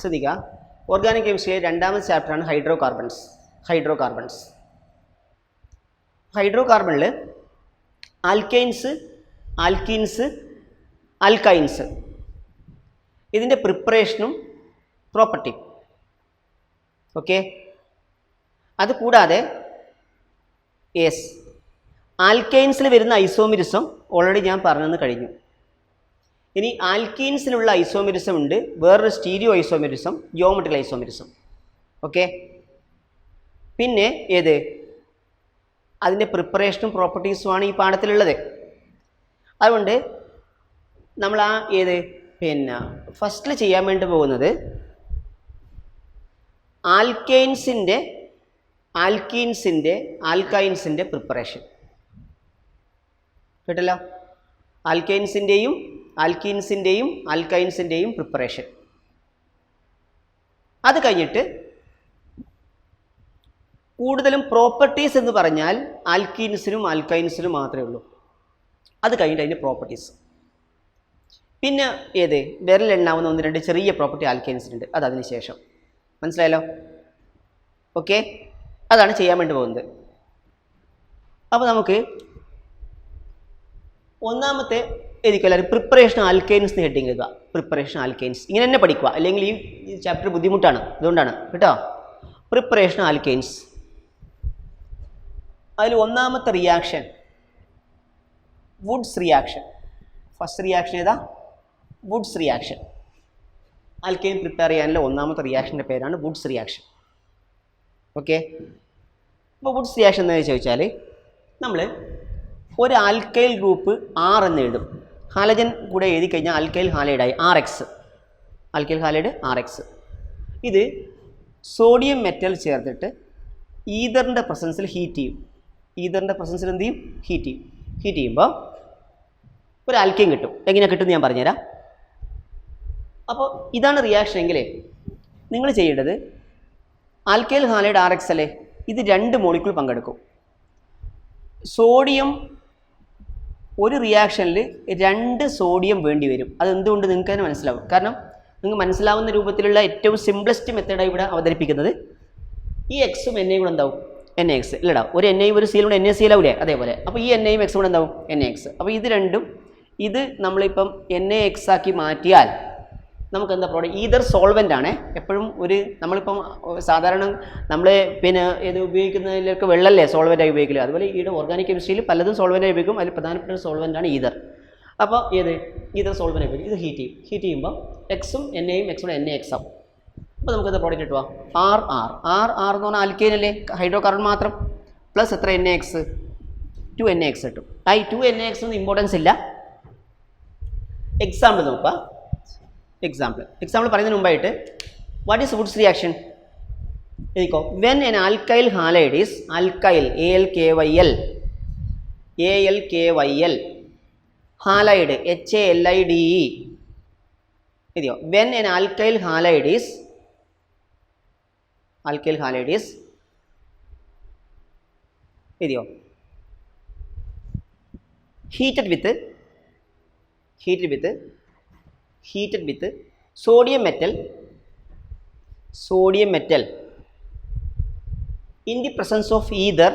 ശ്രദ്ധിക്കുക, ഓർഗാനിക് കെമിസ്ട്രിയിലെ രണ്ടാമത്തെ ചാപ്റ്ററാണ് ഹൈഡ്രോകാർബൺസ്. ഹൈഡ്രോകാർബണിൽ ആൽക്കൈൻസ്, ആൽക്കീൻസ്, ആൽക്കൈൻസ് ഇതിൻ്റെ പ്രിപ്പറേഷനും പ്രോപ്പർട്ടി. ഓക്കെ, അതുകൂടാതെ യെസ് ആൽക്കൈൻസിൽ വരുന്ന ഐസോമെറിസം ഓൾറെഡി ഞാൻ പറഞ്ഞെന്ന് കഴിഞ്ഞു. ഇനി ആൽക്കീൻസിലുള്ള ഐസോമെറിസം ഉണ്ട്, വേറൊരു stereo isomerism, geometrical isomerism. Okay, പിന്നെ ഏത് അതിൻ്റെ പ്രിപ്പറേഷനും പ്രോപ്പർട്ടീസുമാണ് ഈ പാഠത്തിലുള്ളത്. അതുകൊണ്ട് നമ്മൾ ആ പിന്നെ ഫസ്റ്റിൽ ചെയ്യാൻ വേണ്ടി പോകുന്നത് ആൽക്കൈൻസിൻ്റെ ആൽക്കൈൻസിൻ്റെ പ്രിപ്പറേഷൻ. കേട്ടല്ലോ, ആൽക്കൈൻസിൻ്റെയും ആൽക്കീൻസിൻ്റെയും ആൽക്കൈൻസിൻ്റെയും പ്രിപ്പറേഷൻ. അത് കഴിഞ്ഞിട്ട് കൂടുതലും പ്രോപ്പർട്ടീസ് എന്ന് പറഞ്ഞാൽ ആൽക്കീൻസിനും ആൽക്കൈൻസിനും മാത്രമേ ഉള്ളൂ. അത് കഴിഞ്ഞിട്ട് അതിൻ്റെ പ്രോപ്പർട്ടീസ്. പിന്നെ വിരലെണ്ണാവുന്ന 1-2 ചെറിയ പ്രോപ്പർട്ടി ആൽക്കൈൻസിനുണ്ട്, അത് അതിന് ശേഷം. മനസ്സിലായല്ലോ? ഓക്കെ, അതാണ് ചെയ്യാൻ വേണ്ടി പോകുന്നത്. അപ്പോൾ നമുക്ക് ഒന്നാമത്തെ എല്ലാവരും പ്രിപ്പറേഷൻ ആൽക്കൈൻസ് ഹെഡിങ് എഴുതുക. പ്രിപ്പറേഷൻ ആൽക്കൈൻസ് ഇങ്ങനെ തന്നെ പഠിക്കുക, അല്ലെങ്കിൽ ഈ ചാപ്റ്റർ ബുദ്ധിമുട്ടാണ്, അതുകൊണ്ടാണ് കേട്ടോ. പ്രിപ്പറേഷൻ ആൽക്കൈൻസ്, അതിൽ ഒന്നാമത്തെ reaction Wurtz reaction. First reaction ഏതാ? Wurtz reaction. ആൽക്കൈൻ പ്രിപ്പയർ ചെയ്യാനുള്ള ഒന്നാമത്തെ റിയാക്ഷൻ്റെ പേരാണ് വുഡ്സ് റിയാക്ഷൻ. ഓക്കെ, അപ്പോൾ വുഡ്സ് റിയാക്ഷൻ എന്ന് ചോദിച്ചാൽ നമ്മൾ ഒരു ആൽക്കൈൽ ഗ്രൂപ്പ് R എന്ന് എഴുതും. ഹാലജൻ കൂടെ എഴുതി കഴിഞ്ഞാൽ ആൽക്കൈൽ ഹാലൈഡായി RX, ആൽക്കൈൽ ഹാലൈഡ് RX. ഇത് സോഡിയം മെറ്റൽ ചേർത്തിട്ട് ഈതറിൻ്റെ പ്രസൻസിൽ ഹീറ്റ് ചെയ്യും. ഈതറിൻ്റെ പ്രസൻസിൽ എന്ത് ചെയ്യും? ഹീറ്റ് ചെയ്യും. ഹീറ്റ് ചെയ്യുമ്പോൾ ഒരു ആൽക്കൈൻ കിട്ടും. എങ്ങനെ കിട്ടുമെന്ന് ഞാൻ പറഞ്ഞുതരാം. അപ്പോൾ ഇതാണ് റിയാക്ഷൻ എങ്കിൽ നിങ്ങൾ ചെയ്യേണ്ടത് ആൽക്കൈൽ ഹാലൈഡ് RX അല്ലേ, ഇത് 2 മോളിക്യൂൾ പങ്കെടുക്കും. സോഡിയം ഒരു റിയാക്ഷനിൽ 2 സോഡിയം വേണ്ടി വരും. അതെന്തുകൊണ്ട് നിങ്ങൾക്ക് തന്നെ മനസ്സിലാവും. കാരണം നിങ്ങൾക്ക് മനസ്സിലാവുന്ന രൂപത്തിലുള്ള ഏറ്റവും സിംപ്ലസ്റ്റ് മെത്തേഡാണ് ഇവിടെ അവതരിപ്പിക്കുന്നത്. ഈ എക്സും എന്നെയും കൂടെ എന്താവും? NaX ഇല്ലടാ, ഒരു എന്നെയും ഒരു സിയിലൂടെ NaCl ആവില്ലേ, അതേപോലെ. അപ്പോൾ ഈ എന്നെയും എക്സും കൂടെ എന്താവും? NaX. അപ്പോൾ ഇത് രണ്ടും ഇത് നമ്മളിപ്പം NaX ആക്കി മാറ്റിയാൽ നമുക്ക് എന്താ പ്രോഡക്റ്റ്? ഈതർ സോൾവെൻ്റ് ആണ്. എപ്പോഴും ഒരു നമ്മളിപ്പം സാധാരണ നമ്മൾ പിന്നെ ഇത് ഉപയോഗിക്കുന്നതിലൊക്കെ വെള്ളമല്ലേ സോൾവെൻ്റായി ഉപയോഗിക്കില്ല. അതുപോലെ ഈയുടെ ഓർഗാനിക് കെമിസ്ട്രിയിൽ പലതും സോൾവെൻ്റായി ഉപയോഗിക്കും. അതിൽ പ്രധാനപ്പെട്ട സോൾവെൻ്റാണ് ഈതർ. അപ്പോൾ ഈതർ സോൾവെൻ്റ് ഉപയോഗിക്കും. ഇത് ഹീറ്റ് ചെയ്യും. ഹീറ്റ് ചെയ്യുമ്പോൾ എക്സും എന്നെയും എക്സും NaX ആവും. അപ്പോൾ നമുക്ക് എന്താ പ്രോഡക്റ്റ് കിട്ടുക? R എന്ന് പറഞ്ഞാൽ ആൽക്കൈൻ അല്ലേ, ഹൈഡ്രോകാർബൺ മാത്രം, പ്ലസ് എത്ര NaX? 2NaX കിട്ടും. ഈ 2NaX ഒന്നും ഇമ്പോർട്ടൻസ് ഇല്ല. എക്സാമ്പിൾ നോക്കുക. എക്സാമ്പിൾ പറയുന്നതിന് മുമ്പായിട്ട് വാട്ട് ഈസ് വുഡ്സ് റിയാക്ഷൻ എഴുതിക്കോ. When an alkyl halide is alkyl ALKYL halide HALIDE എഴുതിയോ. When an alkyl halide is എഴുതിയോ. heated with sodium metal in the presence of either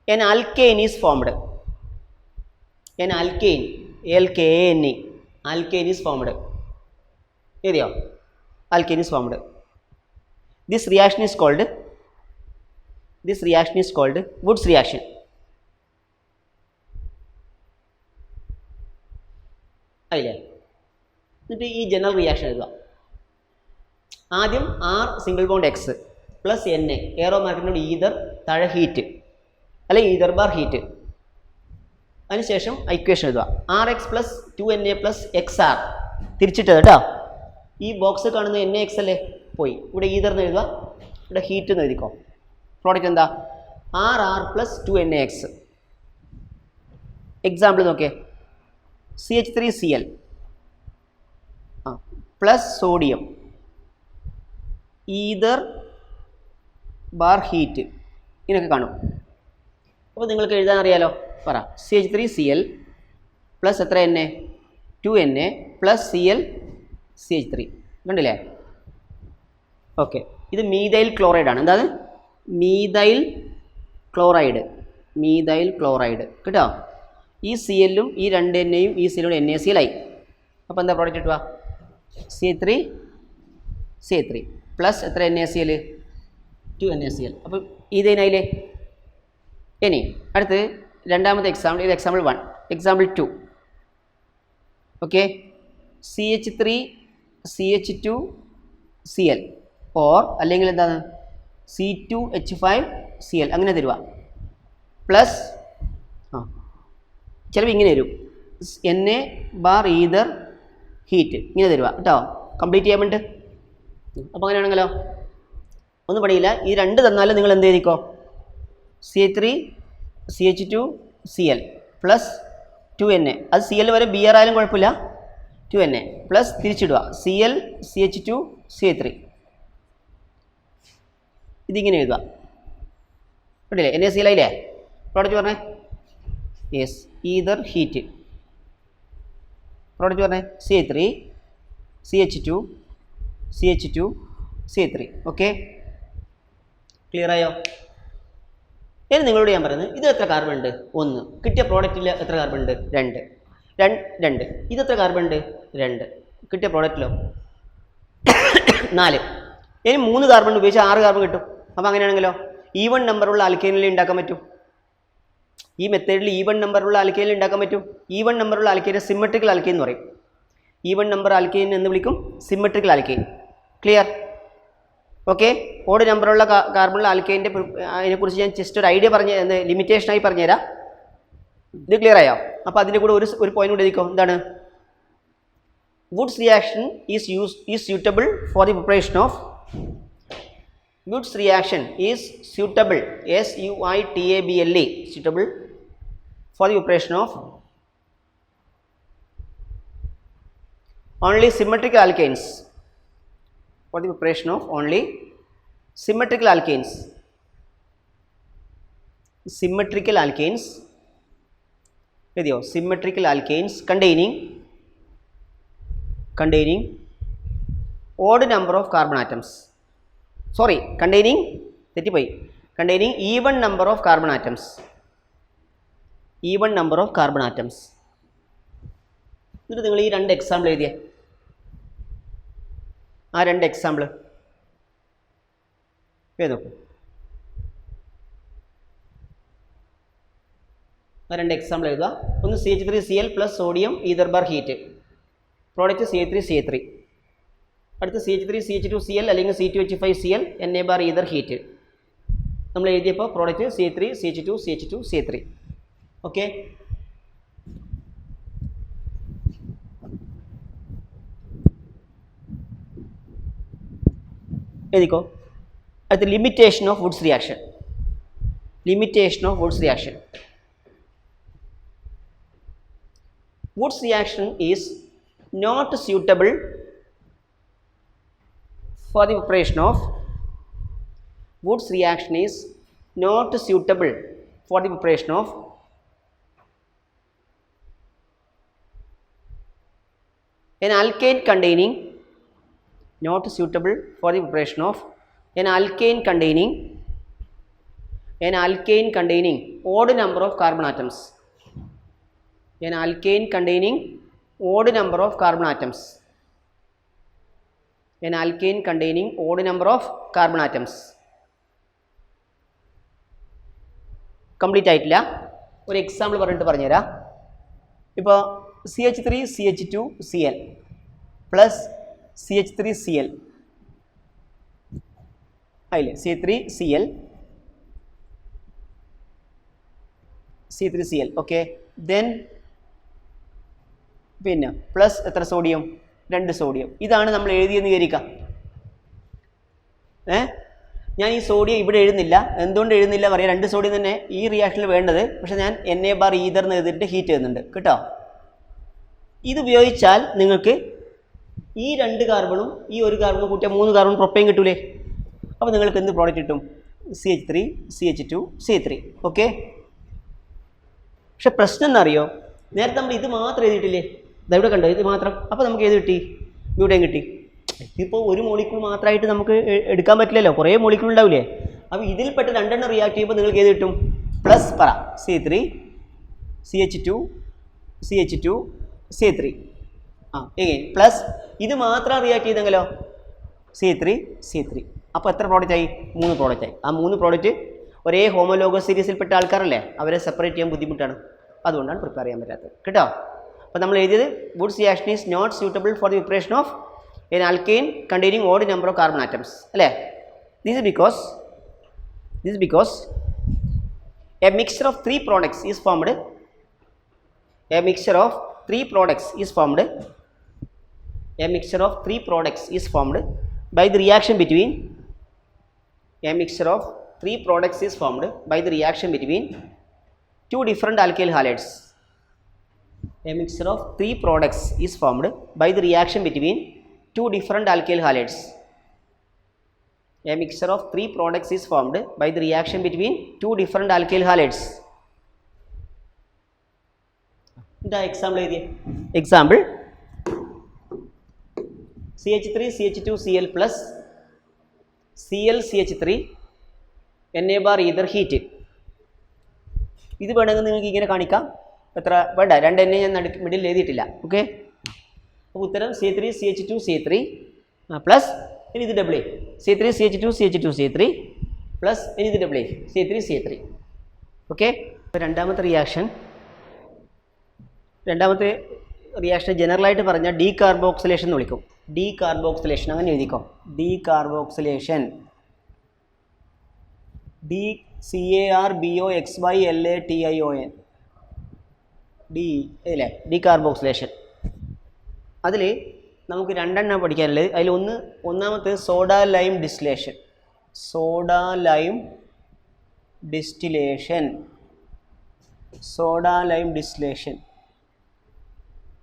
an alkane is formed. An alkane, ALKANE, alkane is formed. Area alkane is formed. This reaction is called Wood's reaction. അല്ലേ? എന്നിട്ട് ഈ general reaction എഴുതുക. ആദ്യം R single bond X plus Na arrow മാർക്കിനോട് ether താഴെ heat അല്ലെങ്കിൽ ether bar heat. അതിനുശേഷം equation എഴുതുക. RX plus 2Na plus XR തിരിച്ചിട്ട് കേട്ടോ. ഈ ബോക്സ് കാണുന്ന NaX അല്ലേ, പോയി ഇവിടെ ഈതർന്ന് എഴുതുക, ഇവിടെ ഹീറ്റ് എന്ന് എഴുതിക്കോ. പ്രോഡക്റ്റ് എന്താ? RR plus 2NaX. എക്സാമ്പിൾ നോക്കിയേ. CH3Cl plus sodium ether bar heat ഇങ്ങനെയൊക്കെ കാണും. അപ്പോൾ നിങ്ങൾക്ക് എഴുതാൻ അറിയാലോ. പറ. CH3Cl പ്ലസ് എത്ര N A 2Na plus Cl CH3 കണ്ടില്ലേ? ഓക്കെ, ഇത് മീഥൈൽ ക്ലോറൈഡാണ്. എന്താണ്? മീഥൈൽ ക്ലോറൈഡ് കേട്ടോ. ഈ Clഉം ഈ 2Naയും ഈ Clൂടെ NaCl ആയി. അപ്പോൾ എന്താ പ്രോഡക്റ്റ് കിട്ടുക? CH3 പ്ലസ് എത്ര NaCl 2NaCl. അപ്പോൾ ഇതിനായില്ലേ? ഇനി അടുത്ത് രണ്ടാമത്തെ എക്സാമ്പിൾ, ഇത് example 1. Example 2. Okay, CH3 CH2 Cl or അല്ലെങ്കിൽ എന്താണ് C2H5 Cl അങ്ങനെ തരുക. പ്ലസ് ചിലപ്പോൾ ഇങ്ങനെ വരും, Na ബാർ ഈതർ ഹീറ്റ് ഇങ്ങനെ തരുക കേട്ടോ, കംപ്ലീറ്റ് ചെയ്യാൻ വേണ്ടി. അപ്പോൾ അങ്ങനെയാണെങ്കിലോ ഒന്നും പണിയില്ല. ഈ രണ്ട് തന്നാലും നിങ്ങൾ എന്ത് ചെയ്തിക്കോ? CH3 CH2 Cl plus 2Na, അത് Cl വരെ Br ആയാലും കുഴപ്പമില്ല, 2Na plus തിരിച്ചിടുക Cl CH2 CH3. ഇതിങ്ങനെ എഴുതുക കണ്ടില്ലേ? NaCl ആയില്ലേ? പ്രോഡക്റ്റ് പറഞ്ഞേ. Yes, ether heat. പ്രോഡക്റ്റ് പറഞ്ഞേ CH3 CH2 CH2 CH3. Okay, clear ആയോ? ഇനി നിങ്ങളോട് ഞാൻ പറയുന്നത്, ഇത് എത്ര കാർബൺ ഉണ്ട്? 1. കിട്ടിയ പ്രോഡക്റ്റിൽ എത്ര കാർബൺ ഉണ്ട്? 2. ഇത് എത്ര കാർബൺ ഉണ്ട്? 2. കിട്ടിയ പ്രോഡക്റ്റിലോ 4. ഇനി 3 കാർബൺ ഉപയോഗിച്ച് 6 കാർബൺ കിട്ടും. അപ്പോൾ അങ്ങനെയാണെങ്കിലോ ഈവൺ നമ്പറുള്ള ആൽക്കൈനിൽ ഉണ്ടാക്കാൻ പറ്റും. ഈ മെത്തേഡിൽ ഈവൺ നമ്പറുള്ള ആൽക്കൈനിൽ ഉണ്ടാക്കാൻ പറ്റും. ഈവൺ നമ്പറുള്ള ആൽക്കൈനെ സിമെട്രിക്കൽ ആൽക്കൈൻ എന്ന് പറയും. ഈവൺ നമ്പർ ആൽക്കൈൻ എന്ന് വിളിക്കും, symmetrical alkyne. Clear? Okay, odd നമ്പറുള്ള കാർബണുള്ള ആൽക്കൈൻ്റെ അതിനെക്കുറിച്ച് ഞാൻ ജസ്റ്റ് ഒരു ഐഡിയ പറഞ്ഞ് ലിമിറ്റേഷനായി പറഞ്ഞുതരാം. ഇത് ക്ലിയർ ആയോ? അപ്പോൾ അതിൻ്റെ കൂടെ ഒരു പോയിന്റ് കൂടെ എഴുതിക്കോ. എന്താണ്? Wood's reaction is suitable for the preparation of Wood's reaction is suitable SUITABLE suitable for the preparation of only symmetrical alkanes, for the preparation of only symmetrical alkanes എഴുതിയോ? symmetrical alkanes containing odd number of carbon atoms, sorry, containing even number of carbon atoms. എന്നിട്ട് നിങ്ങൾ ഈ 2 example എഴുതിയേ. ആ 2 example നോക്കൂ. ആ 2 example എഴുതുക. ഒന്ന് CH3Cl plus sodium ether bar heat, product CH3CH3. അടുത്ത് CH3CH2Cl അല്ലെങ്കിൽ C2H5Cl Na bar ether heat നമ്മൾ എഴുതിയപ്പോൾ പ്രോഡക്റ്റ് CH3CH2CH2CH3. ഓക്കെ, എഴുതിക്കോ. അടുത്ത limitation of Woods reaction. Wood's reaction is not suitable for the preparation of an alkane containing odd number of carbon atoms. An alkane containing odd number of carbon atoms. Complete ആയിട്ടില്ല. ഒരു example പറഞ്ഞുതരാം. ഇപ്പോൾ CH3CH2Cl plus CH3Cl ആയില്ലേ? C3Cl okay. Then പിന്നെ plus എത്ര sodium? 2 sodium. ഇതാണ് നമ്മൾ എഴുതിയെന്ന് വിചാരിക്കാം. ഞാൻ ഈ സോഡിയം ഇവിടെ എഴുതുന്നില്ല. എന്തുകൊണ്ട് എഴുതുന്നില്ല പറയാം, 2 സോഡിയം തന്നെ ഈ റിയാക്ഷനിൽ വേണ്ടത്. പക്ഷേ ഞാൻ Na ബാർ ഈതർ എന്ന് എഴുതിയിട്ട് ഹീറ്റ് ചെയ്യുന്നുണ്ട് കേട്ടോ. ഇത് ഉപയോഗിച്ചാൽ നിങ്ങൾക്ക് ഈ 2 കാർബണും ഈ 1 കാർബണും കൂട്ടിയാൽ 3 കാർബൺ പ്രൊപ്പൈൻ കിട്ടൂലേ? അപ്പോൾ നിങ്ങൾക്ക് എന്ത് പ്രോഡക്റ്റ് കിട്ടും? CH3CH2CH3. ഓക്കെ, പക്ഷെ പ്രശ്നം എന്നറിയോ, നേരത്തെ നമ്മൾ ഇത് മാത്രം എഴുതിയിട്ടില്ലേ, ഇതെവിടെ കണ്ടോ ഇത് മാത്രം. അപ്പോൾ നമുക്ക് ഏത് കിട്ടി, ഇവിടെയും കിട്ടി. ഇതിപ്പോൾ ഒരു മോളിക്യൂൾ മാത്രമായിട്ട് നമുക്ക് എടുക്കാൻ പറ്റില്ലല്ലോ, കുറേ മോളിക്യൂൾ ഉണ്ടാവില്ലേ. അപ്പോൾ ഇതിൽപ്പെട്ട് രണ്ടെണ്ണം റിയാക്ട് ചെയ്യുമ്പോൾ നിങ്ങൾക്ക് ഏത് കിട്ടും, പ്ലസ് പറ C3 CH2 CH2 C3 again plus ഇത് മാത്രം റിയാക്ട് ചെയ്തെങ്കിലോ C3 C3. അപ്പോൾ എത്ര പ്രോഡക്റ്റ് ആയി, 3 പ്രോഡക്റ്റ് ആയി. ആ 3 പ്രോഡക്റ്റ് ഒരേ ഹോമോലോഗസ് സീരീസിൽപ്പെട്ട ആൾക്കാരല്ലേ, അവരെ സെപ്പറേറ്റ് ചെയ്യാൻ ബുദ്ധിമുട്ടാണ്, അതുകൊണ്ടാണ് പ്രിപ്പയർ ചെയ്യാൻ പറ്റാത്തത് കേട്ടോ. അപ്പോൾ നമ്മൾ എഴുതിയത് Wurtz reaction is not suitable for the preparation of an alkane containing odd number of carbon atoms അല്ലേ. This is because a mixture of 3 products is formed. A mixture of 3 products is formed. A mixture of 3 products is formed by the reaction between. A mixture of 3 products is formed by the reaction between 2 different alkyl halides. A mixture of 3 products is formed by the reaction between 2 different alkyl halides. A mixture of 3 products is formed by the reaction between 2 different alkyl halides. The example എഴുതിയേ. Example CH3 CH2 Cl plus Cl CH3 Na bar either heat. ഇത് വേണമെങ്കിൽ നിങ്ങൾക്ക് ഇങ്ങനെ കാണിക്കാം, എത്ര വേണ്ട, 2 എന്നെ ഞാൻ middle എഴുതിയിട്ടില്ല. ഓക്കെ, അപ്പോൾ ഉത്തരം C3 CH2 C3 പ്ലസ് ഇനി ഇത് double C3 CH2 CH2 C3 plus ഇനി ഇത് ഡബിൾ C3 C3. ഓക്കെ, അപ്പോൾ രണ്ടാമത്തെ റിയാക്ഷൻ ജനറലായിട്ട് പറഞ്ഞാൽ ഡീകാർബോക്സിലേഷൻ എന്ന് വിളിക്കും. ഡീകാർബോക്സിലേഷൻ അങ്ങനെ എഴുതിക്കോ, ഡീകാർബോക്സിലേഷൻ DCARBOXYLATION ഡി അല്ലേ, ഡീകാർബോക്സിലേഷൻ. അതിൽ നമുക്ക് 2 എണ്ണം പഠിക്കാനുള്ളത്. അതിൽ ഒന്നാമത്തെ soda lime distillation.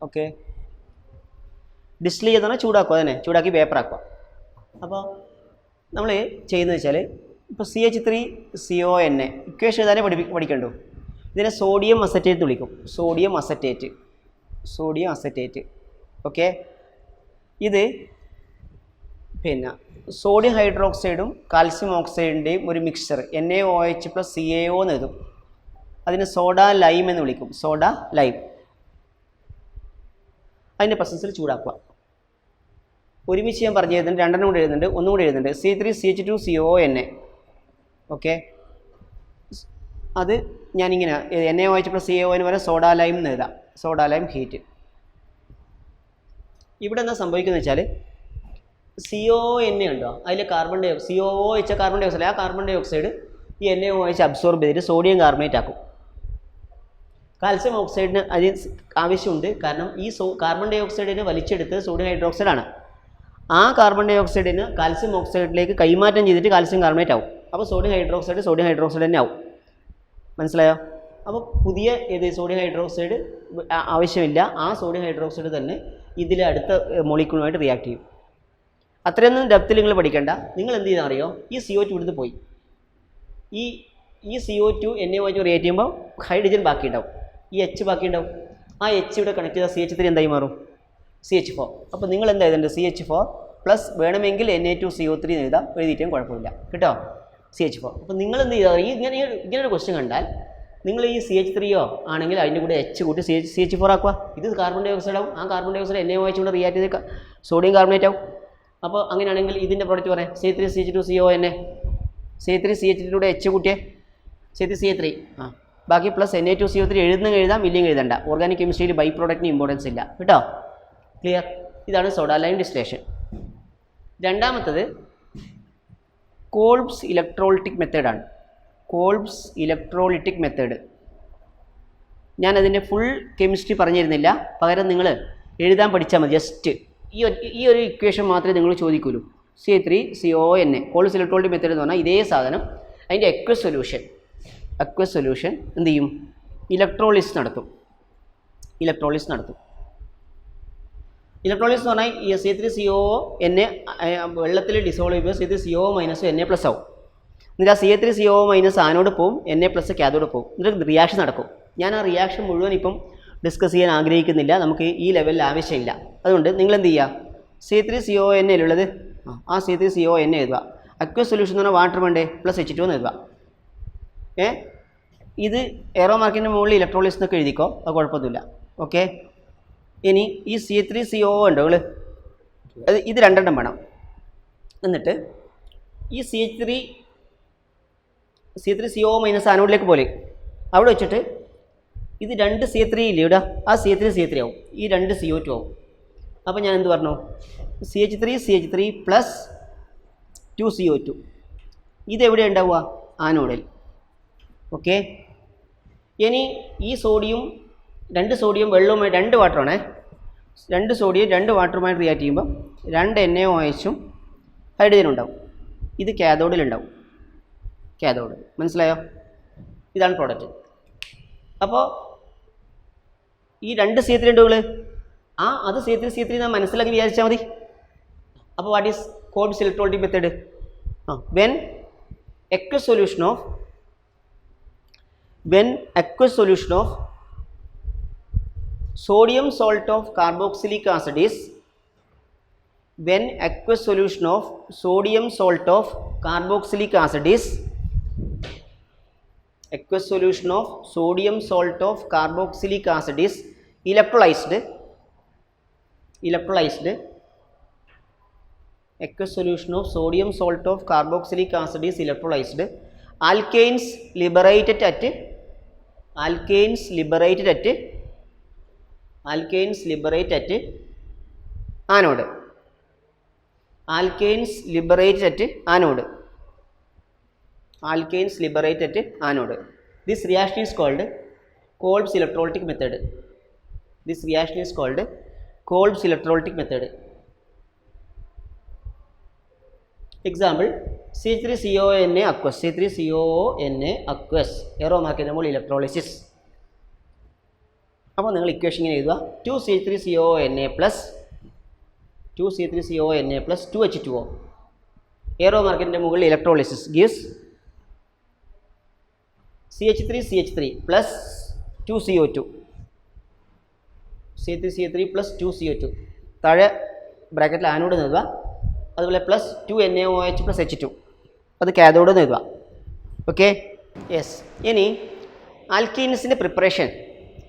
Okay, distil ചെയ്തെന്ന് പറഞ്ഞാൽ ചൂടാക്കുക, അതിനെ ചൂടാക്കി വേപ്പറാക്കുക. അപ്പോൾ നമ്മൾ ചെയ്യുന്നത് വെച്ചാൽ ഇപ്പോൾ CH3CONA ഇക്വേഷൻ എഴുതാനേ പഠിക്കണ്ടു. ഇതിനെ സോഡിയം അസറ്റേറ്റ് വിളിക്കും, സോഡിയം അസറ്റേറ്റ്. ഓക്കെ, ഇത് പിന്നെ സോഡിയം ഹൈഡ്രോക്സൈഡും കാൽസ്യം ഓക്സൈഡിൻ്റെയും ഒരു മിക്സ്ചർ NaOH + CaO എന്ന് എഴുതും. അതിന് സോഡ ലൈം എന്ന് വിളിക്കും, സോഡ ലൈം. അതിൻ്റെ പ്രസൻസിൽ ചൂടാക്കുക. ഒരുമിച്ച് ഞാൻ പറഞ്ഞു തരുന്നുണ്ട്, 2 എണ്ണം കൂടി എഴുതുന്നുണ്ട്, ഒന്നും കൂടി എഴുതുന്നുണ്ട്. C3CH2CONA. ഓക്കെ, അത് ഞാനിങ്ങനെ NaOH + CaO എന്ന് പറയാൻ സോഡ ലൈം എന്ന് എഴുതാം, സോഡ ലൈം ഹീറ്റ്. ഇവിടെ എന്താ സംഭവിക്കുന്നത് വെച്ചാൽ CONA ഉണ്ടോ, അതിൽ carbon dioxide, COOH carbon dioxide, ആ കാർബൺ ഡൈ ഓക്സൈഡ് ഈ NaOH അബ്സോർബ് ചെയ്തിട്ട് സോഡിയം കാർബണേറ്റ് ആക്കും. കാൽസ്യം ഓക്സൈഡിന് അതിന് ആവശ്യമുണ്ട്, കാരണം ഈ കാർബൺ ഡൈ ഓക്സൈഡിനെ വലിച്ചെടുത്ത് സോഡിയം ഹൈഡ്രോക്സൈഡാണ്. ആ കാർബൺ ഡൈ ഓക്സൈഡിന് കാൽസ്യം ഓക്സൈഡിലേക്ക് കൈമാറ്റം ചെയ്തിട്ട് കാൽസ്യം കാർബണേറ്റ് ആവും. അപ്പോൾ സോഡിയം ഹൈഡ്രോക്സൈഡ് തന്നെ ആവും. മനസ്സിലായോ? അപ്പോൾ പുതിയ സോഡിയം ഹൈഡ്രോക്സൈഡ് ആവശ്യമില്ല, ആ സോഡിയം ഹൈഡ്രോക്സൈഡ് തന്നെ ഇതിലെ അടുത്ത മോളിക്യൂളുമായിട്ട് റിയാക്ട് ചെയ്യും. അത്രയൊന്നും ഡെപ്തിൽ നിങ്ങൾ പഠിക്കേണ്ട. നിങ്ങൾ എന്ത് ചെയ്താൽ അറിയോ, ഈ CO2 ഇവിടുന്ന് പോയി, ഈ CO2 NaOH റിയാക്ട് ചെയ്യുമ്പോൾ ഹൈഡ്രജൻ ബാക്കി ഉണ്ടാവും, ഈ H ബാക്കി ഉണ്ടാവും. ആ H ഇവിടെ കണക്ട് ചെയ്താൽ CH3 എന്തായി മാറും, CH4. അപ്പോൾ നിങ്ങൾ എന്താ എഴുതേണ്ടത്, CH4 പ്ലസ് വേണമെങ്കിൽ Na2CO3 എന്ന് എഴുതാം, എഴുതിയിട്ടും കുഴപ്പമില്ല കേട്ടോ, CH4. അപ്പോൾ നിങ്ങൾ എന്ത് ചെയ്താൽ ഇങ്ങനൊരു ക്വസ്റ്റ്യൻ കണ്ടാൽ നിങ്ങൾ ഈ CH3 ആണെങ്കിൽ അതിൻ്റെ കൂടെ H കൂട്ടി CH4 ആക്കുക. ഇത് കാർബൺ ഡൈ ഓക്സൈഡ് ആവും, ആ കാർബൺ ഡൈ ഓക്സൈഡ് NaOH കൂടെ റിയാക്ട് ചെയ്ത് സോഡിയം കാർബണേറ്റ് ആവും. അപ്പോൾ അങ്ങനെയാണെങ്കിൽ ഇതിൻ്റെ പ്രോഡക്റ്റ് പറയാം C3CH2CONA, C3CH3 H കൂട്ടിയേ C3CH3 ബാക്കി പ്ലസ് Na2CO3 എഴുതാം, ഇല്ലെങ്കിൽ എഴുതണ്ട. ഓർഗാനിക് കെമിസ്ട്രിയിൽ ബൈ പ്രോഡക്റ്റിന് ഇമ്പോർട്ടൻസ് ഇല്ല കേട്ടോ. ക്ലിയർ? ഇതാണ് സോഡ ലൈം ഡിസ്റ്റിലേഷൻ. രണ്ടാമത്തത് കോൾബ്സ് ഇലക്ട്രോളിറ്റിക് മെത്തേഡാണ്. കോൾബ്സ് ഇലക്ട്രോളിറ്റിക് മെത്തേഡ് ഞാനതിൻ്റെ ഫുൾ കെമിസ്ട്രി പറഞ്ഞിരുന്നില്ല, പകരം നിങ്ങൾ എഴുതാൻ പഠിച്ചാൽ മതി. ജസ്റ്റ് ഈ ഒരു ഇക്വേഷൻ മാത്രമേ നിങ്ങൾ ചോദിക്കുള്ളൂ. C3CONA കോൾബ്സ് ഇലക്ട്രോളിറ്റിക് മെത്തേഡ് എന്ന് പറഞ്ഞാൽ ഇതേ സാധനം, അതിൻ്റെ അക്വസ് സൊല്യൂഷൻ എന്ത് ചെയ്യും, ഇലക്ട്രോളിസ് നടത്തും. ഇലക്ട്രോളിസ് എന്ന് പറഞ്ഞാൽ ഈ C3CONA വെള്ളത്തിൽ ഡിസോൾവ് ചെയ്യുമ്പോൾ C3CO- Na+ ആവും. എന്നിട്ട് ആ C3CO- ആനോട് പോവും, Na+ കാഥോഡ് പോവും. എന്നിട്ട് റിയാക്ഷൻ നടക്കും. ഞാൻ ആ റിയാക്ഷൻ മുഴുവൻ ഇപ്പം ഡിസ്കസ് ചെയ്യാൻ ആഗ്രഹിക്കുന്നില്ല, നമുക്ക് ഈ ലെവലിൽ ആവശ്യമില്ല. അതുകൊണ്ട് നിങ്ങൾ എന്ത് ചെയ്യുക, C3CON ഉള്ളത് ആ C3CON എഴുതുക. അക്വസ് സൊല്യൂഷൻ എന്ന് പറഞ്ഞാൽ വാട്ടർ വേണ്ടേ പ്ലസ് H2 എന്ന് എഴുതുക. ഇത് എറോ മാർക്കിൻ്റെ മുകളിൽ ഇലക്ട്രോളിസ് എന്നൊക്കെ എഴുതിക്കോ, അത് കുഴപ്പമൊന്നുമില്ല. ഓക്കെ. ഇനി ഈ C3CO ഉണ്ടോ നിങ്ങൾ, ഇത് രണ്ടെണ്ണം വേണം. എന്നിട്ട് ഈ C3CO മൈനസ് ആനോഡിലേക്ക് പോലെ അവിടെ വെച്ചിട്ട് ഇത് രണ്ട് C3 ഇല്ലേ ഇവിടെ, ആ C3 ആവും, ഈ രണ്ട് CO2 ആവും. അപ്പോൾ ഞാൻ എന്ത് പറഞ്ഞു, CH3 പ്ലസ് 2CO2 ഇതെവിടെ ഉണ്ടാവുക, ആനോഡിൽ. ഓക്കെ. ഇനി ഈ രണ്ട് സോഡിയം വെള്ളവുമായി 2 വാട്ടറാണേ, 2 സോഡിയം 2 വാട്ടറുമായിട്ട് റിയാക്ട് ചെയ്യുമ്പോൾ 2 NaOH ഹൈഡ്രജൻ ഉണ്ടാവും. ഇത് കാഥോഡിലുണ്ടാവും, കാഥോഡ്. മനസ്സിലായോ? ഇതാണ് പ്രോഡക്റ്റ്. അപ്പോൾ ഈ രണ്ട് C3 ഉണ്ട് നിങ്ങൾ, അത് C3 ഞാൻ മനസ്സിലാക്കി വിചാരിച്ചാൽ മതി. അപ്പോൾ what is Kolbe's electrolytic method? when aqueous solution of sodium salt of carboxylic acid is aqueous solution of sodium salt of carboxylic acid is electrolyzed. Aqueous solution of sodium salt of carboxylic acid is electrolyzed. Alkanes liberated at anode. This reaction is called Kolb's electrolytic method. Example, C3CON aqueous എറോ മാർക്കിൻ്റെ മുകളിൽ electrolysis. അപ്പോൾ നിങ്ങൾ equation ഇങ്ങനെ എഴുതുക, 2C3CONA plus 2H2O എറോ മാർക്കിൻ്റെ മുകളിൽ electrolysis gives CH3 plus 2CO2 plus 2CO2 താഴെ ബ്രാക്കറ്റിൽ ആനോഡ് എഴുതുക. അതുപോലെ പ്ലസ് 2 NaOH പ്ലസ് H2 അത് കാഥോഡ് എന്ന് എഴുതുക. ഓക്കെ. യെസ്. ഇനി ആൽക്കീൻസിൻ്റെ പ്രിപ്പറേഷൻ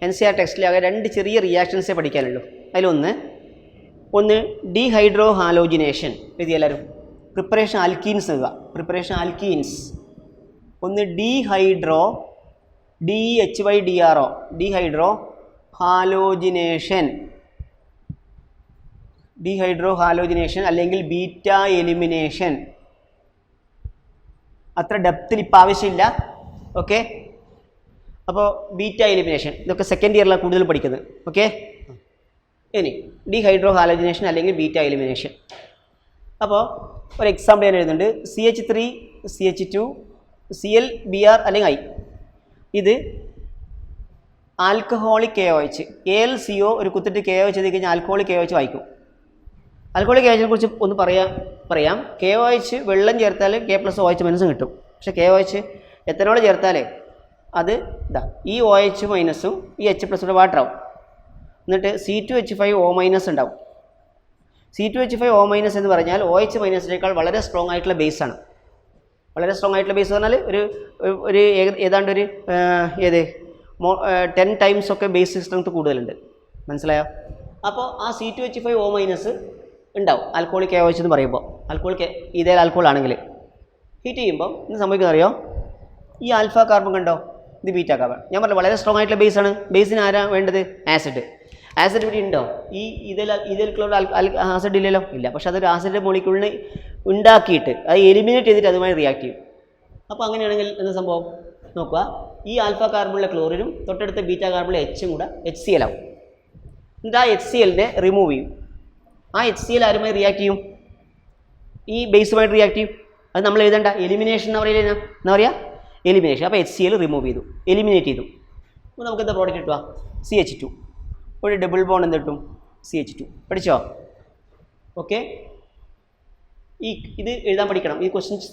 NCERT ടെക്സ്റ്റിലാകെ 2 ചെറിയ റിയാക്ഷൻസേ പഠിക്കാനുള്ളൂ. ഒന്ന് ഡീഹൈഡ്രോ ഹാലോജിനേഷൻ എഴുതി എല്ലാവരും. പ്രിപ്പറേഷൻ ആൽക്കീൻസ് എഴുതുക. ഒന്ന് ഡീഹൈഡ്രോ ഹാലോജിനേഷൻ അല്ലെങ്കിൽ ബീറ്റ എലിമിനേഷൻ. അത്ര ഡെപ്തിൽ ഇപ്പോൾ ആവശ്യമില്ല. ഓക്കെ. അപ്പോൾ ബീറ്റ എലിമിനേഷൻ ഇതൊക്കെ സെക്കൻഡ് ഇയറിലാണ് കൂടുതൽ പഠിക്കുന്നത്. ഓക്കെ. ഇനി ഡീഹൈഡ്രോ ഹാലോജിനേഷൻ അല്ലെങ്കിൽ ബീറ്റ എലിമിനേഷൻ. അപ്പോൾ ഒരു എക്സാമ്പിൾ ഞാൻ എഴുതുന്നുണ്ട്. CH3CH2 Cl Br അല്ലെങ്കിൽ I. ഇത് ആൽക്കഹോളിക് KOH AlCO ഒരു കുത്തിട്ട് KOH ചെയ്ത് കഴിഞ്ഞാൽ ആൽക്കഹോളിക് KOH വായിക്കും. ആൽക്കഹോളിക് KOH കുറിച്ച് ഒന്ന് പറയാം. KOH വെള്ളം ചേർത്താൽ K+OH- കിട്ടും. പക്ഷേ KOH എത്തനോൾ ചേർത്താൽ അത് ഈ OH- ഈ H+യുടെ വാട്ടർ ആവും. എന്നിട്ട് C2H5O- ഉണ്ടാവും. C2H5O- എന്ന് പറഞ്ഞാൽ OH- വളരെ സ്ട്രോങ് ആയിട്ടുള്ള ബേസാണ്. വളരെ സ്ട്രോങ് ആയിട്ടുള്ള ബേസ് പറഞ്ഞാൽ ഒരു ഏതാണ്ട് ഒരു 10 ടൈംസ് ഒക്കെ ബേസ് സ്ട്രെങ്ത് കൂടുതലുണ്ട്. മനസ്സിലായോ? അപ്പോൾ ആ C2H5O- ഉണ്ടാവും ആൽക്കഹോളിക് KOH എന്ന് പറയുമ്പോൾ. ഇതേ ആൽക്കഹോൾ ആണെങ്കിൽ ഹീറ്റ് ചെയ്യുമ്പോൾ എന്ത് സംഭവിക്കുന്നത് അറിയോ? ഈ ആൽഫ കാർബൺ കണ്ടോ, ഇത് ബീറ്റ കാർബൺ. ഞാൻ പറഞ്ഞു വളരെ സ്ട്രോങ് ആയിട്ടുള്ള ബേസാണ്. ബേസിന് ആരാ വേണ്ടത്? ആസിഡ് ഇവിടെ ഉണ്ടോ? ഇതിലുള്ള ആസിഡ് ഇല്ലല്ലോ, ഇല്ല. പക്ഷെ അതൊരു ആസിഡ് മോളിക്യൂളിനെ ഉണ്ടാക്കിയിട്ട് അത് എലിമിനേറ്റ് ചെയ്തിട്ട് അതുമായി റിയാക്ട് ചെയ്യും. അപ്പോൾ അങ്ങനെയാണെങ്കിൽ എന്താ സംഭവം നോക്കുക, ഈ ആൽഫ കാർബണിലെ ക്ലോറിനും തൊട്ടടുത്ത ബീറ്റ കാർബണിലെ H കൂടെ HCl ആവും. എന്നിട്ട് ആ HCl-നെ റിമൂവ് ചെയ്യും. ആ HCl ആരുമായി റിയാക്ട് ചെയ്യും? ഈ ബേസുമായിട്ട് റിയാക്ട് ചെയ്യും. അത് നമ്മൾ എഴുതേണ്ട എലിമിനേഷൻ എന്ന് പറയുക. എന്താ പറയുക? എലിമിനേഷൻ. അപ്പോൾ HCl റിമൂവ് ചെയ്തു, എലിമിനേറ്റ് ചെയ്തു. അപ്പോൾ നമുക്ക് എന്താ പ്രോഡക്റ്റ് കിട്ടുക? CH2. ഒരു ഡബിൾ ബോണ്ട് എന്ത് കിട്ടും? CH2. പഠിച്ചോ? ഓക്കെ. ഇത് എഴുതാൻ പഠിക്കണം. ഈ ക്വസ്റ്റ്യൻസ്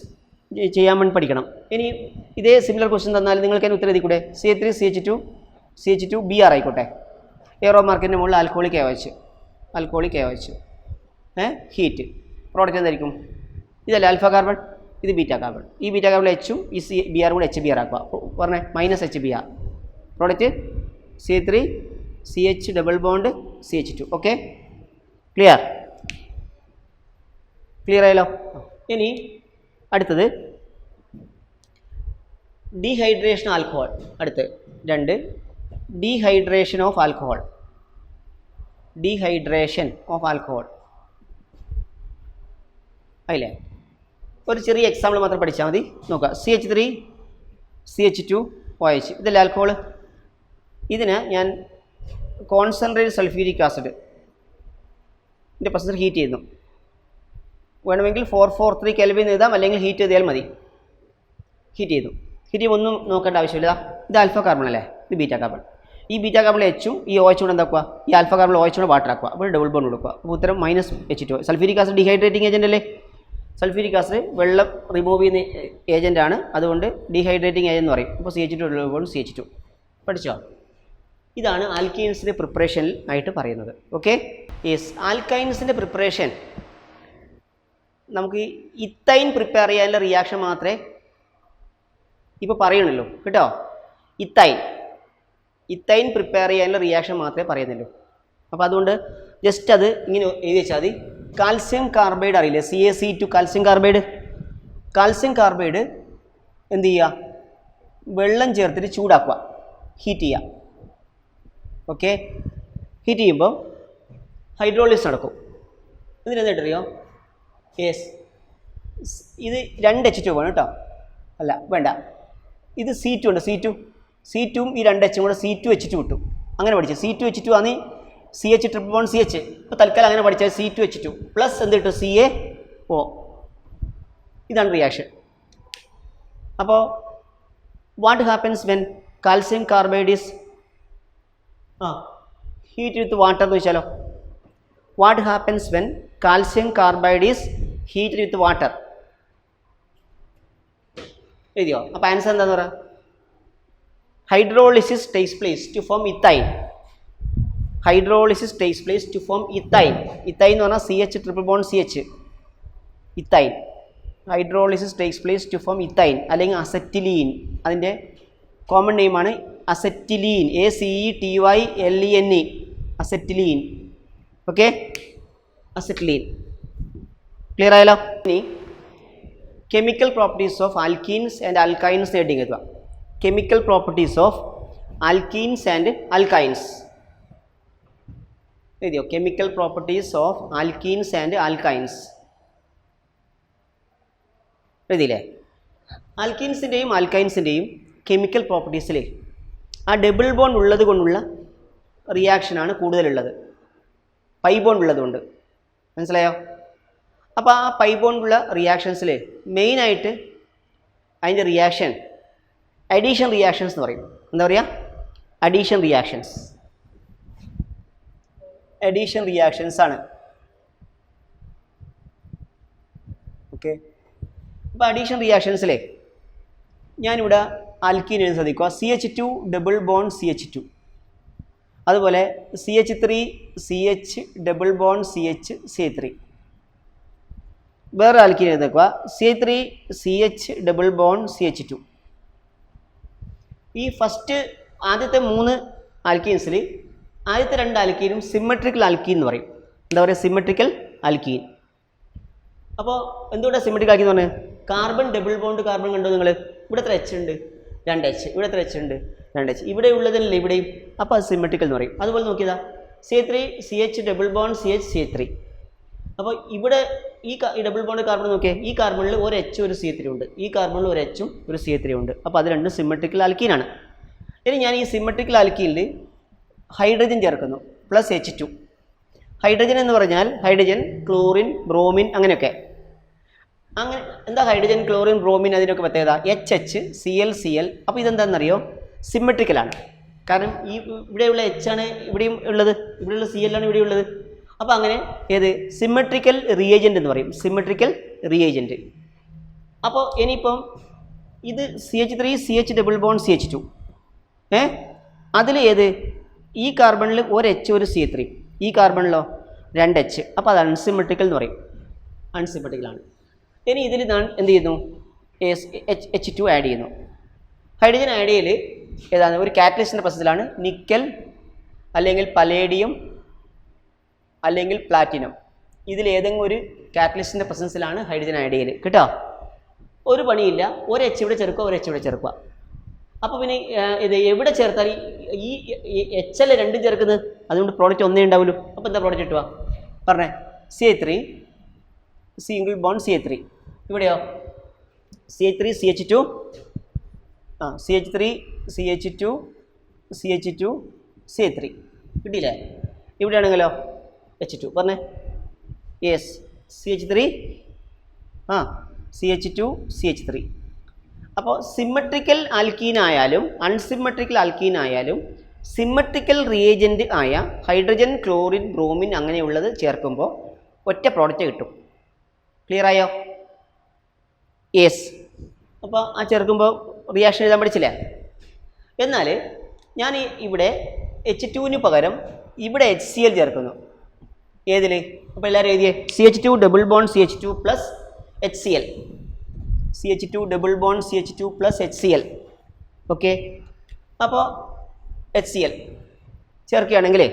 ചെയ്യാൻ വേണ്ടി പഠിക്കണം. ഇനി ഇതേ സിമിലർ ക്വസ്റ്റ്യൻ തന്നാൽ നിങ്ങൾക്ക് അതിന് ഉത്തരം എഴുതിക്കൂടെ? CH3CH2 Br ആയിക്കോട്ടെ. എയറോ മാർക്കിൻ്റെ മുകളിൽ ആൽക്കോളിക് AOH ഹീറ്റ് പ്രോഡക്റ്റ് എന്തായിരിക്കും? ഇതല്ല ആൽഫ കാർബൺ, ഇത് ബീറ്റ കാർബൺ. ഈ ബീറ്റ കാർബൺ എച്ചും ഈ BR കൂടെ HBr ആക്കുക. പറഞ്ഞേ -HBr. Product C3 CH double bond CH2. Okay, clear ആയല്ലോ. ഇനി അടുത്തത് ഡീഹൈഡ്രേഷൻ ആൽക്കഹോൾ. അടുത്ത് 2 ഡീഹൈഡ്രേഷൻ ഓഫ് ആൽക്കഹോൾ. അതില്ലേ ഒരു ചെറിയ എക്സാമ്പിൾ മാത്രം പഠിച്ചാൽ മതി. നോക്കുക, CH3 CH2 OH ഇതല്ലേ ആൽക്കഹോൾ. ഇതിന് ഞാൻ കോൺസെൻട്രേറ്റ് സൾഫ്യൂരിക് ആസിഡ് ഇതിൻ്റെ പ്രൊസസ്സർ ഹീറ്റ് ചെയ്യുന്നു. വേണമെങ്കിൽ 443 കെൽവിൻ എഴുതാം, അല്ലെങ്കിൽ ഹീറ്റ് ചെയ്താൽ മതി. ഹീറ്റ് ചെയ്യുമ്പോൾ ഒന്നും നോക്കേണ്ട ആവശ്യമില്ല. ഇത് ആൽഫ കാർബൺ അല്ലേ, ഇത് ബീറ്റ കാർബൺ. ഈ ബീറ്റ കാർബൺ എച്ചും ഈ OH കൂടെ എന്താക്കുക, ഈ ആൽഫ കാർബൺ OH കൂടെ വാട്ടർ ആക്കുക. അപ്പോൾ ഡബിൾ ബോണ്ട് കൊടുക്കുക. അപ്പോൾ ഉത്തരം -H2. Sulphuric acid dehydrating agent അല്ലേ. സൾഫ്യൂരിക് ആസിഡ് വെള്ളം റിമൂവ് ചെയ്യുന്ന ഏജൻ്റാണ്, അതുകൊണ്ട് ഡീഹൈഡ്രേറ്റിംഗ് ഏജൻ്റ് എന്ന് പറയും. അപ്പോൾ CH2 ഡബിൾ ബോണ്ട് CH2 പഠിച്ചോ. ഇതാണ് ആൽക്കീൻസിൻ്റെ പ്രിപ്പറേഷനിൽ ആയിട്ട് പറയുന്നത്. Okay, yes. ആൽക്കൈൻസിൻ്റെ പ്രിപ്പറേഷൻ നമുക്ക് ഇത്തൈൻ പ്രിപ്പയർ ചെയ്യാനുള്ള റിയാക്ഷൻ മാത്രമേ ഇപ്പോൾ പറയണല്ലോ കേട്ടോ. ഇത്തൈൻ പ്രിപ്പയർ ചെയ്യാനുള്ള റിയാക്ഷൻ മാത്രമേ പറയുന്നുള്ളൂ. അപ്പോൾ അതുകൊണ്ട് ജസ്റ്റ് അത് ഇങ്ങനെ എഴുതി വെച്ചാൽ മതി. കാൽസ്യം കാർബൈഡ് അറിയില്ലേ, CaC2 കാൽസ്യം കാർബൈഡ് എന്ത് ചെയ്യുക, വെള്ളം ചേർത്തിട്ട് ചൂടാക്കുക, ഹീറ്റ് ചെയ്യുക. ഓക്കെ, ഹീറ്റ് ചെയ്യുമ്പോൾ ഹൈഡ്രോളിസിസ് നടക്കും. ഇതിനെന്തായിട്ടറിയോ? യെസ്, ഇത് 2 H2 വേണം കേട്ടോ. അല്ല വേണ്ട, ഇത് C2 ഉണ്ട്, C2ഉം ഈ 2 H കൂടെ C2H2 കിട്ടും. അങ്ങനെ പഠിച്ചത് C2H2 ആണ് CH ട്രിപ്പിൾ ബോണ്ട് CH. ഇപ്പോൾ തൽക്കാലം അങ്ങനെ പഠിച്ചാൽ C2H2 പ്ലസ് എന്ത് കിട്ടും, CaO. ഇതാണ് റിയാക്ഷൻ. അപ്പോൾ what happens when calcium carbide is heat with water എന്ന് വെച്ചാലോ. What happens when calcium carbide is heat with water എഴുതിയോ. അപ്പോൾ ആൻസർ എന്താന്ന് പറയാം, hydrolysis takes place to form ethine. Ethine എന്ന് പറഞ്ഞാൽ CH triple bond CH, ethyne. Hydrolysis takes place to form ethyne അല്ലെങ്കിൽ acetylene. അതിൻ്റെ കോമൺ നെയിമാണ് acetylene, ACETYLENE, acetylene. Okay, acetylene. Clear ആയല്ലോ. ഇനി chemical properties of alkenes and alkynes നേടിയെടുക്കുക. Chemical properties of alkenes and alkynes എഴുതിയോ. Chemical properties of alkenes and alkynes എഴുതിയില്ലേ. ആൽക്കീൻസിൻ്റെയും ആൽക്കൈൻസിൻ്റെയും കെമിക്കൽ പ്രോപ്പർട്ടീസിൽ ആ ഡബിൾ ബോണ്ട് ഉള്ളത് കൊണ്ടുള്ള റിയാക്ഷനാണ് കൂടുതലുള്ളത്, പൈ ബോണ്ട് ഉള്ളതുകൊണ്ട്. മനസ്സിലായോ? അപ്പോൾ ആ പൈ ബോണ്ടുള്ള റിയാക്ഷൻസിൽ മെയിനായിട്ട് അതിൻ്റെ റിയാക്ഷൻ അഡീഷൻ റിയാക്ഷൻസ് എന്ന് പറയും. എന്താ പറയുക? അഡീഷൻ റിയാക്ഷൻസ് ആണ്. ഓക്കെ, അപ്പോൾ അഡീഷൻ റിയാക്ഷൻസിലെ ഞാനിവിടെ ആൽക്കീൻ എഴുതി ശ്രദ്ധിക്കുക. CH2 ഡബിൾ ബോണ്ട് CH2, അതുപോലെ CH3 CH double bond CH CH3. വേറെ ആൽക്കീൻ എഴുതിക്കുക CH3 CH double bond CH2. ഈ ആദ്യത്തെ 3 ആൽക്കീൻസിൽ ആദ്യത്തെ 2 ആൽക്കീനും സിമെട്രിക്കൽ ആൽക്കീൻ എന്ന് പറയും. എന്താ പറയുക? Symmetrical alkene. അപ്പോൾ എന്തുകൊണ്ടാണ് സിമെട്രിക്കൽ ആൽക്കീൻ എന്ന് പറഞ്ഞത്? കാർബൺ ഡബിൾ ബോണ്ട് കാർബൺ കണ്ടോ നിങ്ങൾ? ഇവിടെ എത്ര H ഉണ്ട്? 2 H. ഇവിടെ എത്ര H ഉണ്ട്? 2 H. ഇവിടെ ഉള്ളതല്ലേ ഇവിടെയും. അപ്പോൾ അത് സിമെട്രിക്കൽ എന്ന് പറയും. അതുപോലെ നോക്കിയതാ CH3 CH double bond CH CH3. അപ്പോൾ ഇവിടെ ഈ ഡബിൾ ബോണ്ട് കാർബൺ നോക്കിയാൽ ഈ കാർബണിൽ ഒരു H ഒരു CH3 ഉണ്ട്, ഈ കാർബണിൽ ഒരു H ഒരു CH3 ഉണ്ട്. അപ്പോൾ അത് രണ്ടും സിമെട്രിക്കൽ ആൽക്കീനാണ്. ഇനി ഞാൻ ഈ സിമെട്രിക്കൽ ആൽക്കീനിൽ ഹൈഡ്രജൻ ചേർക്കുന്നു പ്ലസ് H2. ഹൈഡ്രജൻ എന്ന് പറഞ്ഞാൽ ഹൈഡ്രജൻ, ക്ലോറിൻ, ബ്രോമിൻ അങ്ങനെയൊക്കെ. അങ്ങനെ എന്താ ഹൈഡ്രജൻ, ക്ലോറിൻ, ബ്രോമിൻ അതിനൊക്കെ പ്രത്യേകത HH Cl Cl. അപ്പോൾ ഇതെന്താണെന്നറിയോ? സിമെട്രിക്കലാണ്. കാരണം ഈ ഇവിടെയുള്ള H ആണ് ഇവിടെയും ഉള്ളത്, ഇവിടെയുള്ള Cl ആണ് ഇവിടെ ഉള്ളത്. അപ്പോൾ അങ്ങനെ ഏത് സിമെട്രിക്കൽ റിയേജൻറ്റ് എന്ന് പറയും, സിമെട്രിക്കൽ റിയേജൻറ്റ്. അപ്പോൾ ഇനിയിപ്പം ഇത് CH3 CH double bond CH2, അതിൽ ഏത് ഈ കാർബണിൽ ഒരു എച്ച് ഒരു CH3, ഈ കാർബണിലോ 2 H. അപ്പോൾ അത് അൺസിമെട്രിക്കൽ എന്ന് പറയും, അൺസിമെട്രിക്കലാണ്. ഇനി ഇതിൽ ഞാൻ എന്ത് ചെയ്യുന്നു, H2 ആഡ് ചെയ്യുന്നു. ഹൈഡ്രജൻ ആഡ് ചെയ്യൽ ഏതാണ്, ഒരു കാറ്റലിസ്റ്റിൻ്റെ പ്രൊസസ്സിലാണ്. നിക്കൽ അല്ലെങ്കിൽ പലേഡിയം അല്ലെങ്കിൽ പ്ലാറ്റിനം, ഇതിലേതെങ്കിലും ഒരു കാറ്റലിസ്റ്റിൻ്റെ പ്രസൻസിലാണ് ഹൈഡ്രജൻ ആഡ് ചെയ്യൽ. കേട്ടോ, ഒരു പണിയില്ല, ഒരു H ഇവിടെ ചേർക്കുക, ഒരു H ഇവിടെ ചേർക്കുക. അപ്പോൾ പിന്നെ ഇത് എവിടെ ചേർത്താൽ ഈ HL രണ്ടും ചേർക്കുന്നത്, അതുകൊണ്ട് പ്രോഡക്റ്റ് ഒന്നേ ഉണ്ടാവുള്ളൂ. അപ്പോൾ എന്താ പ്രോഡക്റ്റ് കിട്ടുക പറഞ്ഞേ, CH3 സിംഗിൾ ബോണ്ട് CH3, ഇവിടെയോ CH3 CH2, CH3 CH2 CH2 CH3 കിട്ടിയില്ലേ. ഇവിടെയാണെങ്കിലോ H2 പറഞ്ഞേ, യെസ് CH3 CH2 CH3. അപ്പോൾ സിമ്മട്രിക്കൽ ആൽക്കീനായാലും അൺസിമ്മട്രിക്കൽ ആൽക്കീനായാലും സിമ്മട്രിക്കൽ റിയേജൻറ്റ് ആയ ഹൈഡ്രജൻ, ക്ലോറിൻ, ബ്രോമിൻ അങ്ങനെയുള്ളത് ചേർക്കുമ്പോൾ ഒറ്റ പ്രോഡക്റ്റ് കിട്ടും. ക്ലിയർ ആയോ? യെസ്. അപ്പോൾ ആ ചേർക്കുമ്പോൾ റിയാക്ഷൻ എഴുതാൻ പഠിച്ചില്ലേ? എന്നാൽ ഞാൻ ഇവിടെ H2 പകരം ഇവിടെ HCl ചേർക്കുന്നു. ഏതിൽ? അപ്പോൾ എല്ലാവരും എഴുതിയേ, CH2 double bond CH2 plus HCl, CH2 double bond CH2 plus HCl. Okay, അപ്പോൾ HCl ചേർക്കുകയാണെങ്കിൽ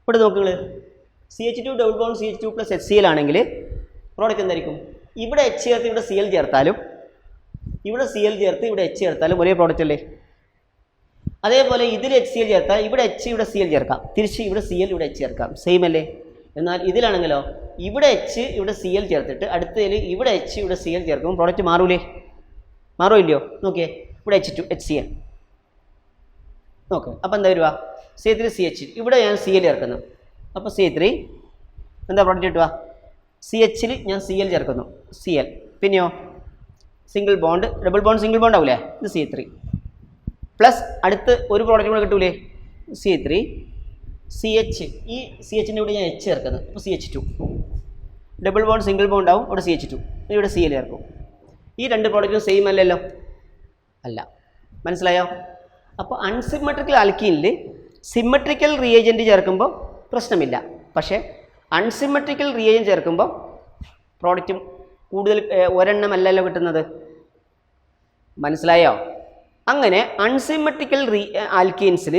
ഇവിടെ നോക്കുക, CH2 double bond CH2 plus HCl ആണെങ്കിൽ പ്രോഡക്റ്റ് എന്തായിരിക്കും? ഇവിടെ H ചേർത്ത് ഇവിടെ Cl ചേർത്താലും, ഇവിടെ Cl ചേർത്ത് ഇവിടെ H ചേർത്താലും ഒരേ പ്രോഡക്റ്റ് അല്ലേ? അതേപോലെ ഇതിൽ HCl ചേർത്താൽ ഇവിടെ H ഇവിടെ Cl ചേർക്കാം, തിരിച്ച് ഇവിടെ Cl ഇവിടെ H ചേർക്കാം, സെയിം അല്ലേ? എന്നാൽ ഇതിലാണെങ്കിലോ ഇവിടെ H ഇവിടെ Cl ചേർത്തിട്ട് അടുത്തതിൽ ഇവിടെ H ഇവിടെ Cl ചേർക്കുമ്പോൾ പ്രോഡക്റ്റ് മാറൂലേ? മാറോ ഇല്ലയോ? നോക്കിയേ, ഇവിടെ H2 HCl. ഓക്കെ, അപ്പോൾ എന്താ വരിക? CH3 CH, ഇവിടെ ഞാൻ Cl ചേർക്കുന്നു, അപ്പോൾ C3 എന്താ പ്രോഡക്റ്റ് കിട്ടുക? CHൽ ഞാൻ Cl ചേർക്കുന്നു, Cl. പിന്നെയോ single bond double bond single bond ആവൂലേ, ഇത് C3 പ്ലസ് അടുത്ത് ഒരു പ്രോഡക്റ്റ് കൂടെ കിട്ടൂലേ, C3 CH. ഈ CHൻ്റെ കൂടെ ഞാൻ H ചേർക്കുന്നത്, അപ്പോൾ CH2 double bond single bond ആവും, ഇവിടെ CH2, ഇവിടെ Cl ചേർക്കും. ഈ രണ്ട് പ്രോഡക്റ്റും സെയിം അല്ലല്ലോ? അല്ല. മനസ്സിലായോ? അപ്പോൾ അൺസിമെട്രിക്കൽ ആൽക്കീനിൽ സിമെട്രിക്കൽ റിയേജൻറ്റ് ചേർക്കുമ്പോൾ പ്രശ്നമില്ല, പക്ഷേ അൺസിമെട്രിക്കൽ റിയേജൻറ്റ് ചേർക്കുമ്പോൾ പ്രോഡക്റ്റും കൂടുതൽ ഒരെണ്ണമല്ലല്ലോ കിട്ടുന്നത്. മനസ്സിലായോ? അങ്ങനെ അൺസിമെട്രിക്കൽ ആൽക്കീൻസിൽ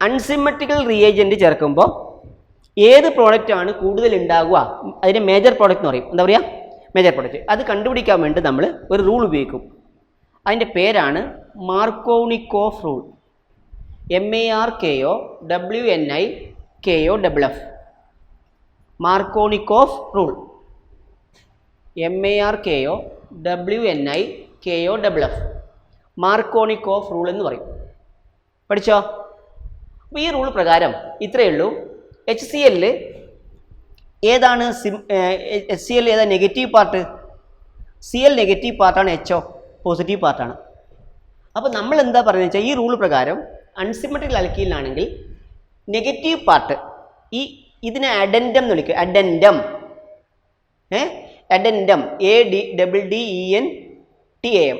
അൺസിമെട്രിക്കൽ റിയേജൻറ്റ് ചേർക്കുമ്പോൾ ഏത് പ്രോഡക്റ്റാണ് കൂടുതൽ ഉണ്ടാകുക, അതിന് മേജർ പ്രോഡക്റ്റ് എന്ന് പറയും. എന്താ പറയുക? Major product. അത് കണ്ടുപിടിക്കാൻ വേണ്ടി നമ്മൾ ഒരു റൂൾ ഉപയോഗിക്കും. അതിൻ്റെ പേരാണ് Markovnikov rule. MARKOWNIKOFF, Markovnikov rule. MARKOWNIKOFF, Markovnikov rule എന്ന് പറയും. പഠിച്ചോ? അപ്പോൾ ഈ റൂൾ പ്രകാരം ഇത്രയേ ഉള്ളൂ. HCl ഏതാണ് HCl ഏതാ നെഗറ്റീവ് പാർട്ട്? Cl നെഗറ്റീവ് പാർട്ടാണ്, HO പോസിറ്റീവ് പാർട്ടാണ്. അപ്പോൾ നമ്മൾ എന്താ പറയുന്നത് വെച്ചാൽ, ഈ റൂൾ പ്രകാരം അൺസിമെട്രിക്കൽ ആൽക്കീനിലാണെങ്കിൽ നെഗറ്റീവ് പാർട്ട്, ഇതിനെ അഡെൻഡം എന്ന് വിളിക്കുക. Addendum ADDENTAM,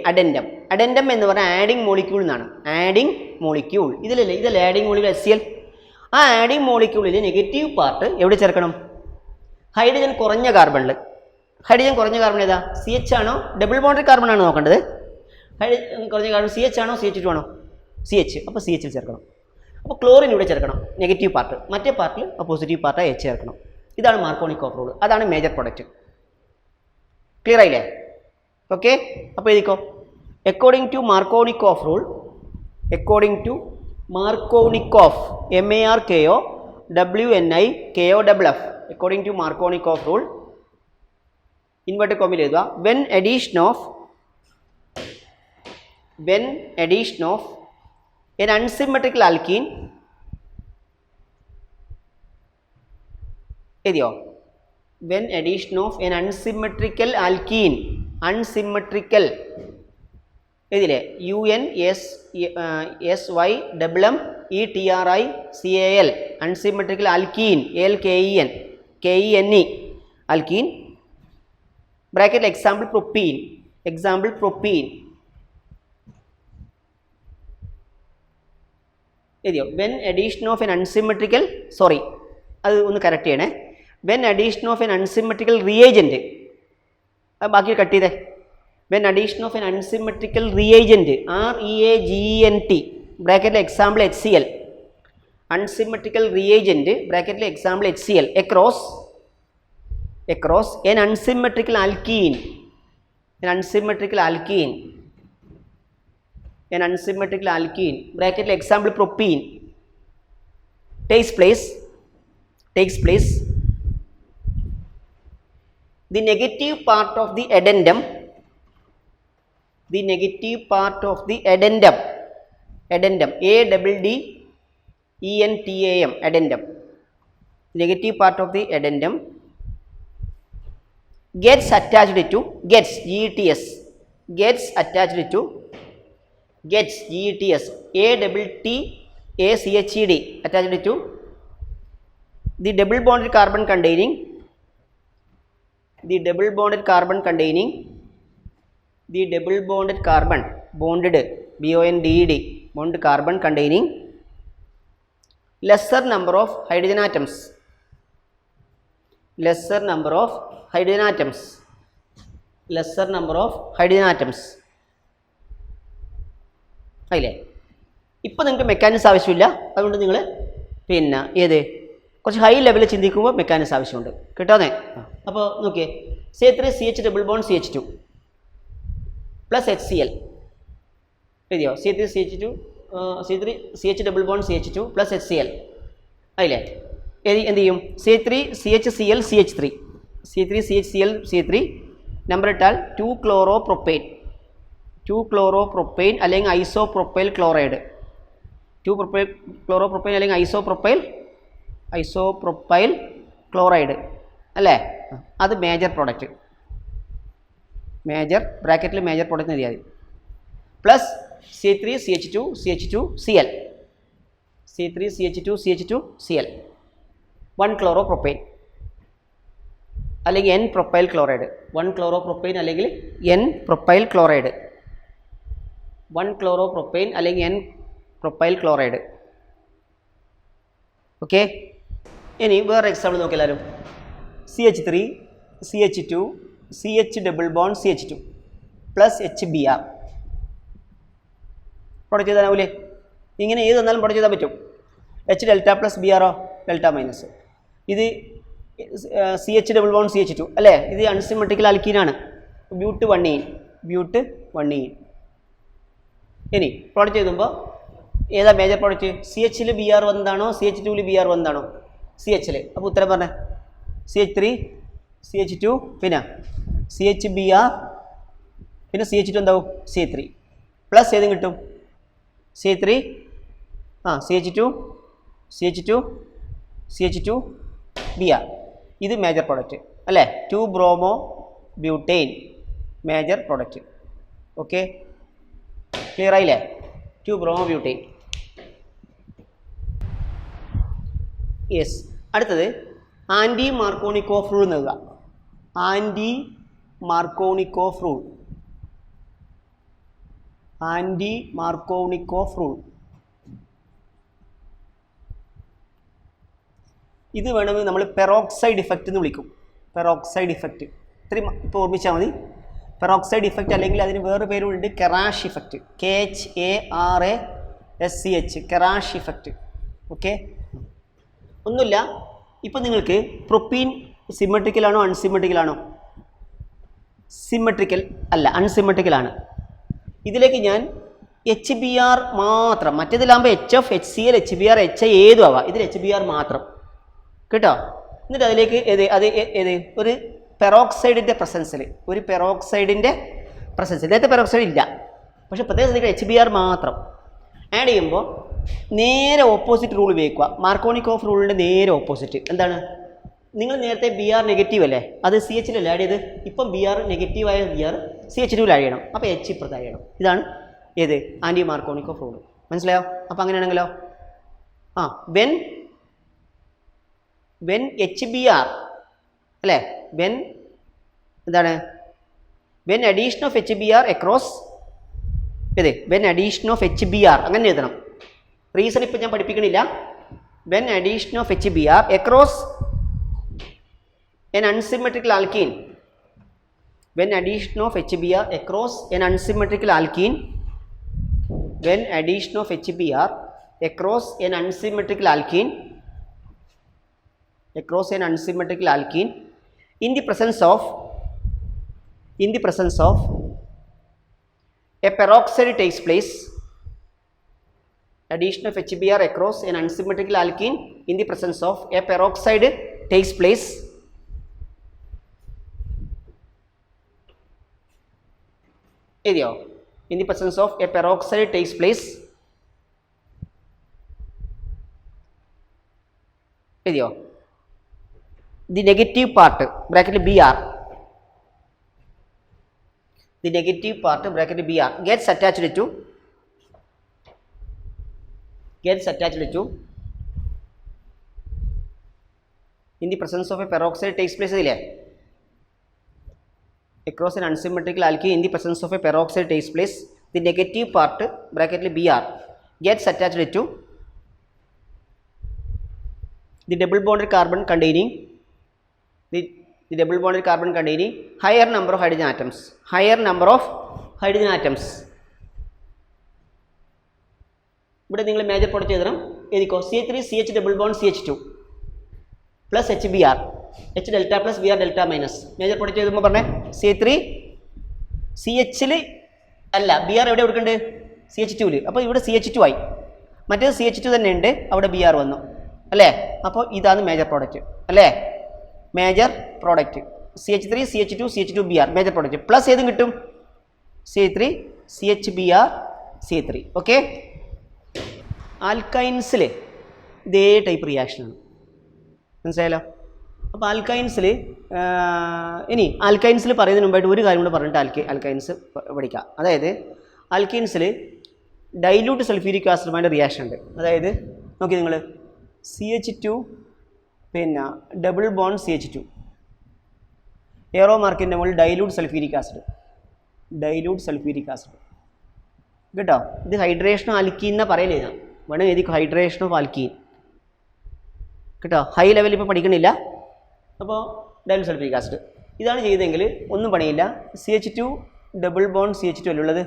addendum. അഡെൻഡം എന്ന് പറഞ്ഞാൽ ആഡിങ് മോളിക്യൂൾ എന്നാണ്. ആഡിങ് മോളിക്യൂൾ ഇതിലല്ലേ, ഇതല്ലേ ആഡിങ് മോളിക്യൂൾ HCl. ആ ആഡിങ് മോളിക്യൂളിൽ നെഗറ്റീവ് പാർട്ട് എവിടെ ചേർക്കണം? ഹൈഡ്രജൻ കുറഞ്ഞ കാർബണിൽ. ഹൈഡ്രജൻ കുറഞ്ഞ കാർബൺ ഏതാ? CH ആണോ ഡബിൾ ബോണ്ടഡ് കാർബൺ ആണോ നോക്കേണ്ടത്? ഹൈഡ്രജൻ കുറഞ്ഞ കാർബൺ CH ആണോ CH2 ആണോ? CH. അപ്പോൾ CHൽ ചേർക്കണം. അപ്പോൾ ക്ലോറിൻ ഇവിടെ ചേർക്കണം, നെഗറ്റീവ് പാർട്ട്. മറ്റേ പാർട്ടിൽ പോസിറ്റീവ് പാർട്ടായി H ചേർക്കണം. ഇതാണ് മാർക്കോണിക്കോഫ് റൂൾ. അതാണ് മേജർ പ്രൊഡക്റ്റ്. ക്ലിയർ ആയില്ലേ? ഓക്കെ, അപ്പോൾ എഴുതിക്കോ. According to Markovnikov rule, according to Markovnikov MARKOWNIKOFF, according to Markovnikov rule, inverted കോമയിൽ എഴുതുക. when addition of an unsymmetrical alkene, എഴുതിയോ? when addition of an unsymmetrical alkene, unsymmetrical എഴുതില്ലേ? UNSYMMETRICAL, unsymmetrical alkene, ALKENE, alkene, bracket example propene, example propene. എഴുതിയോ? When addition of an unsymmetrical, sorry അത് ഒന്ന് correct ചെയ്യണേ. When addition of an unsymmetrical reagent, ബാക്കി cut ചെയ്തേ. When addition of an unsymmetrical reagent, REAGENT ബ്രാക്കറ്റിലെ example HCl, unsymmetrical reagent ബ്രാക്കറ്റിലെ example HCl across an unsymmetrical alkene, an unsymmetrical alkene bracket example propene takes place the negative part of the addendum addendum addendum negative part of the addendum gets attached to GETS attached to ATTACHED attached to the double bonded carbon containing bonded carbon containing lesser number of hydrogen atoms അല്ലേ? ഇപ്പോൾ നിങ്ങൾക്ക് mechanics ആവശ്യമില്ല, അതുകൊണ്ട് നിങ്ങൾ പിന്നെ കുറച്ച് high ലെവലിൽ ചിന്തിക്കുമ്പോൾ മെക്കാനിക്സ് ആവശ്യമുണ്ട്. കിട്ടാതെ അപ്പോൾ നോക്കിയേ, C3CH double bond CH2 plus HCl എഴുതിയോ? C3CH double bond CH2 plus HCl അതില്ലേ? എന്ത് ചെയ്യും? C3CHCl CH3 നമ്പർ ഇട്ടാൽ 2-chloropropaine അല്ലെങ്കിൽ ഐസോപ്രൊപ്പൈൽ ക്ലോറൈഡ്, 2-chloropropaine അല്ലെങ്കിൽ ഐസോപ്രൊപ്പൈൽ ക്ലോറൈഡ് അല്ലേ? അത് മേജർ പ്രോഡക്റ്റ്, ബ്രാക്കറ്റിൽ മേജർ പ്രോഡക്റ്റ് എഴുതിയാൽ മതി. പ്ലസ് C3CH2CH2Cl 1-chloropropaine അല്ലെങ്കിൽ N-propyl chloride, 1-chloropropaine അല്ലെങ്കിൽ N-propyl chloride, 1-chloropropaine അല്ലെങ്കിൽ N-propyl chloride. ഓക്കെ, ഇനി വേറെ എക്സാമ്പിൾ നോക്കി എല്ലാവരും. CH3 CH2 CH double bond CH2 plus HBr product ചെയ്താലാവൂലേ? ഇങ്ങനെ ഏത് തന്നാലും പ്രൊഡക്റ്റ് ചെയ്താൽ പറ്റും. H delta plus Br delta minus. ഇത് CH ഡബിൾ ബോണ്ട് CH2 അല്ലേ? ഇത് അൺസിമെട്രിക്കൽ ആൽക്കീനാണ്. ബ്യൂട്ട് 1 ഇനി പ്രോഡക്റ്റ് എഴുതുമ്പോൾ ഏതാ മേജർ പ്രോഡക്റ്റ്? CHൽ Br വന്നതാണോ CH2ൽ Br വന്നതാണോ? CHൽ. അപ്പോൾ ഉത്തരം പറഞ്ഞേ. CH3 CH2 പിന്നെ CHBr പിന്നെ CH2 എന്താവും? C3 പ്ലസ് ഏതും കിട്ടും? C3 CH2 Br. ഇത് മേജർ പ്രോഡക്റ്റ് അല്ലേ? 2-bromo-butane major product. Okay, clear ആയില്ലേ? 2-bromo-butane. യെസ്. അടുത്തത് ആൻറ്റി മാർക്കോണിക്കോഫ് റൂൾ എന്നുക. ആൻറ്റി മാർക്കോണിക്കോഫ് റൂൾ ഇത് വേണമെങ്കിൽ നമ്മൾ പെറോക്സൈഡ് ഇഫക്റ്റ് എന്ന് വിളിക്കും. പെറോക്സൈഡ് ഇഫക്റ്റ് ഇത്രയും ഇപ്പോൾ ഓർമ്മിച്ചാൽ മതി. പെറോക്സൈഡ് ഇഫക്റ്റ് അല്ലെങ്കിൽ അതിന് വേറെ പേരുണ്ട് കെറാഷ് ഇഫക്റ്റ്, KHARASCH കെറാഷ് ഇഫക്റ്റ്. ഓക്കെ, ഒന്നുമില്ല. ഇപ്പം നിങ്ങൾക്ക് പ്രൊപ്പീൻ സിമെട്രിക്കലാണോ അൺസിമെട്രിക്കലാണോ? സിമെട്രിക്കൽ അല്ല, അൺസിമെട്രിക്കലാണ്. ഇതിലേക്ക് ഞാൻ HBr മാത്രം, മറ്റേതിലാകുമ്പോൾ HF HCl HBr HI ഏതും ആവാം, ഇതിൽ HBr മാത്രം കേട്ടോ. എന്നിട്ട് അതിലേക്ക് ഒരു പെറോക്സൈഡിൻ്റെ പ്രസൻസിൽ നേരത്തെ പെറോക്സൈഡ് ഇല്ല, പക്ഷേ പ്രത്യേകം ശ്രദ്ധിക്കുക HBr മാത്രം ആഡ് ചെയ്യുമ്പോൾ നേരെ ഓപ്പോസിറ്റ് റൂൾ ഉപയോഗിക്കുക. മാർക്കോണിക്കോഫ് റൂളിൻ്റെ നേരെ ഓപ്പോസിറ്റ് എന്താണ്? നിങ്ങൾ നേരത്തെ Br നെഗറ്റീവ് അല്ലേ, അത് CHലല്ലേ ആഡ് ചെയ്ത്, ഇപ്പം Br നെഗറ്റീവായ Br CH2 ആഡ് ചെയ്യണം, അപ്പോൾ H ഇപ്പുറത്ത് ആഡ് ചെയ്യണം. ഇതാണ് ഏത്? Anti Markovnikov rule. മനസ്സിലായോ? അപ്പോൾ അങ്ങനെയാണെങ്കിലോ വെൻ HBr അല്ലേ, എന്താണ്? When addition of HBr across when addition of HBr അങ്ങനെ എഴുതണം. റീസൺ ഇപ്പം ഞാൻ പഠിപ്പിക്കണില്ല. When addition of HBr across an unsymmetrical alkene, when addition of HBr across an unsymmetrical alkene, when addition of HBr across an unsymmetrical alkene, across an unsymmetrical alkene in the presence of a peroxide takes place. Addition of HBr across an unsymmetrical alkene in the presence of a peroxide takes place. എഴുതിയോ? In the presence of a peroxide takes place. എഴുതിയോ? The negative part bracket Br, the negative part bracket Br gets attached to in the presence of a peroxide takes place ഇല്ലേ? Across an unsymmetrical alkene in the presence of a peroxide takes place. The negative part bracket Br gets attached to the double bonded carbon containing the double bonded carbon containing higher number of hydrogen atoms. ഇവിടെ നിങ്ങൾ major product എഴുതണം. എഴുതിക്കോ. CH3CH double bond CH2 plus HBr, H delta plus Br delta minus. Major product എഴുതുമ്പോൾ പറഞ്ഞേ CH3CHൽ അല്ല, Br എവിടെ കൊടുക്കണ്ടേ? CH2ൽ. അപ്പോൾ ഇവിടെ CH2 ആയി. മറ്റേത് CH2 തന്നെ ഉണ്ട്, അവിടെ Br വന്നു അല്ലേ? അപ്പോൾ ഇതാണ് മേജർ പ്രോഡക്റ്റ് അല്ലേ? Major product CH3CH2 Br major product plus ഏതും കിട്ടും? CH3CHBr C3. ഓക്കെ. ആൽക്കൈൻസിൽ ഇതേ ടൈപ്പ് റിയാക്ഷനാണ്, മനസ്സിലായല്ലോ? അപ്പോൾ ആൽക്കൈൻസിൽ ഇനി ആൽക്കൈൻസിൽ പറയുന്നതിന് മുമ്പായിട്ട് ഒരു കാര്യം കൂടെ പറഞ്ഞിട്ട് ആൽക്കൈൻസ് പഠിക്കാം. അതായത് ആൽക്കൈൻസിൽ ഡൈല്യൂട്ട് സൾഫ്യൂരിക് ആസിഡുമായിട്ട് റിയാക്ഷൻ ഉണ്ട്. അതായത് നോക്കി നിങ്ങൾ CH2 പിന്നെ ഡബിൾ ബോണ്ട് CH2 എയറോ മാർക്കിൻ്റെ മുകളിൽ ഡൈല്യൂട്ട് സൾഫ്യൂരിക് ആസിഡ് കേട്ടോ. ഇത് ഹൈഡ്രേഷൻ ഓഫ് ആൽക്കീൻ എന്നാണ് പറയലേ. ഞാൻ വേണമെങ്കിൽ എഴുതി ഹൈഡ്രേഷൻ ഓഫ് ആൽക്കീൻ കേട്ടോ. ഹൈ ലെവലിൽ ഇപ്പോൾ പഠിക്കണില്ല. അപ്പോൾ ഡൈല്യൂട്ട് സൾഫ്യൂരിക് ആസിഡ് ഇതാണ് ചെയ്തതെങ്കിൽ ഒന്നും പണിയില്ല. CH2 ഡബിൾ ബോണ്ട് CH2 അല്ലേ ഉള്ളത്,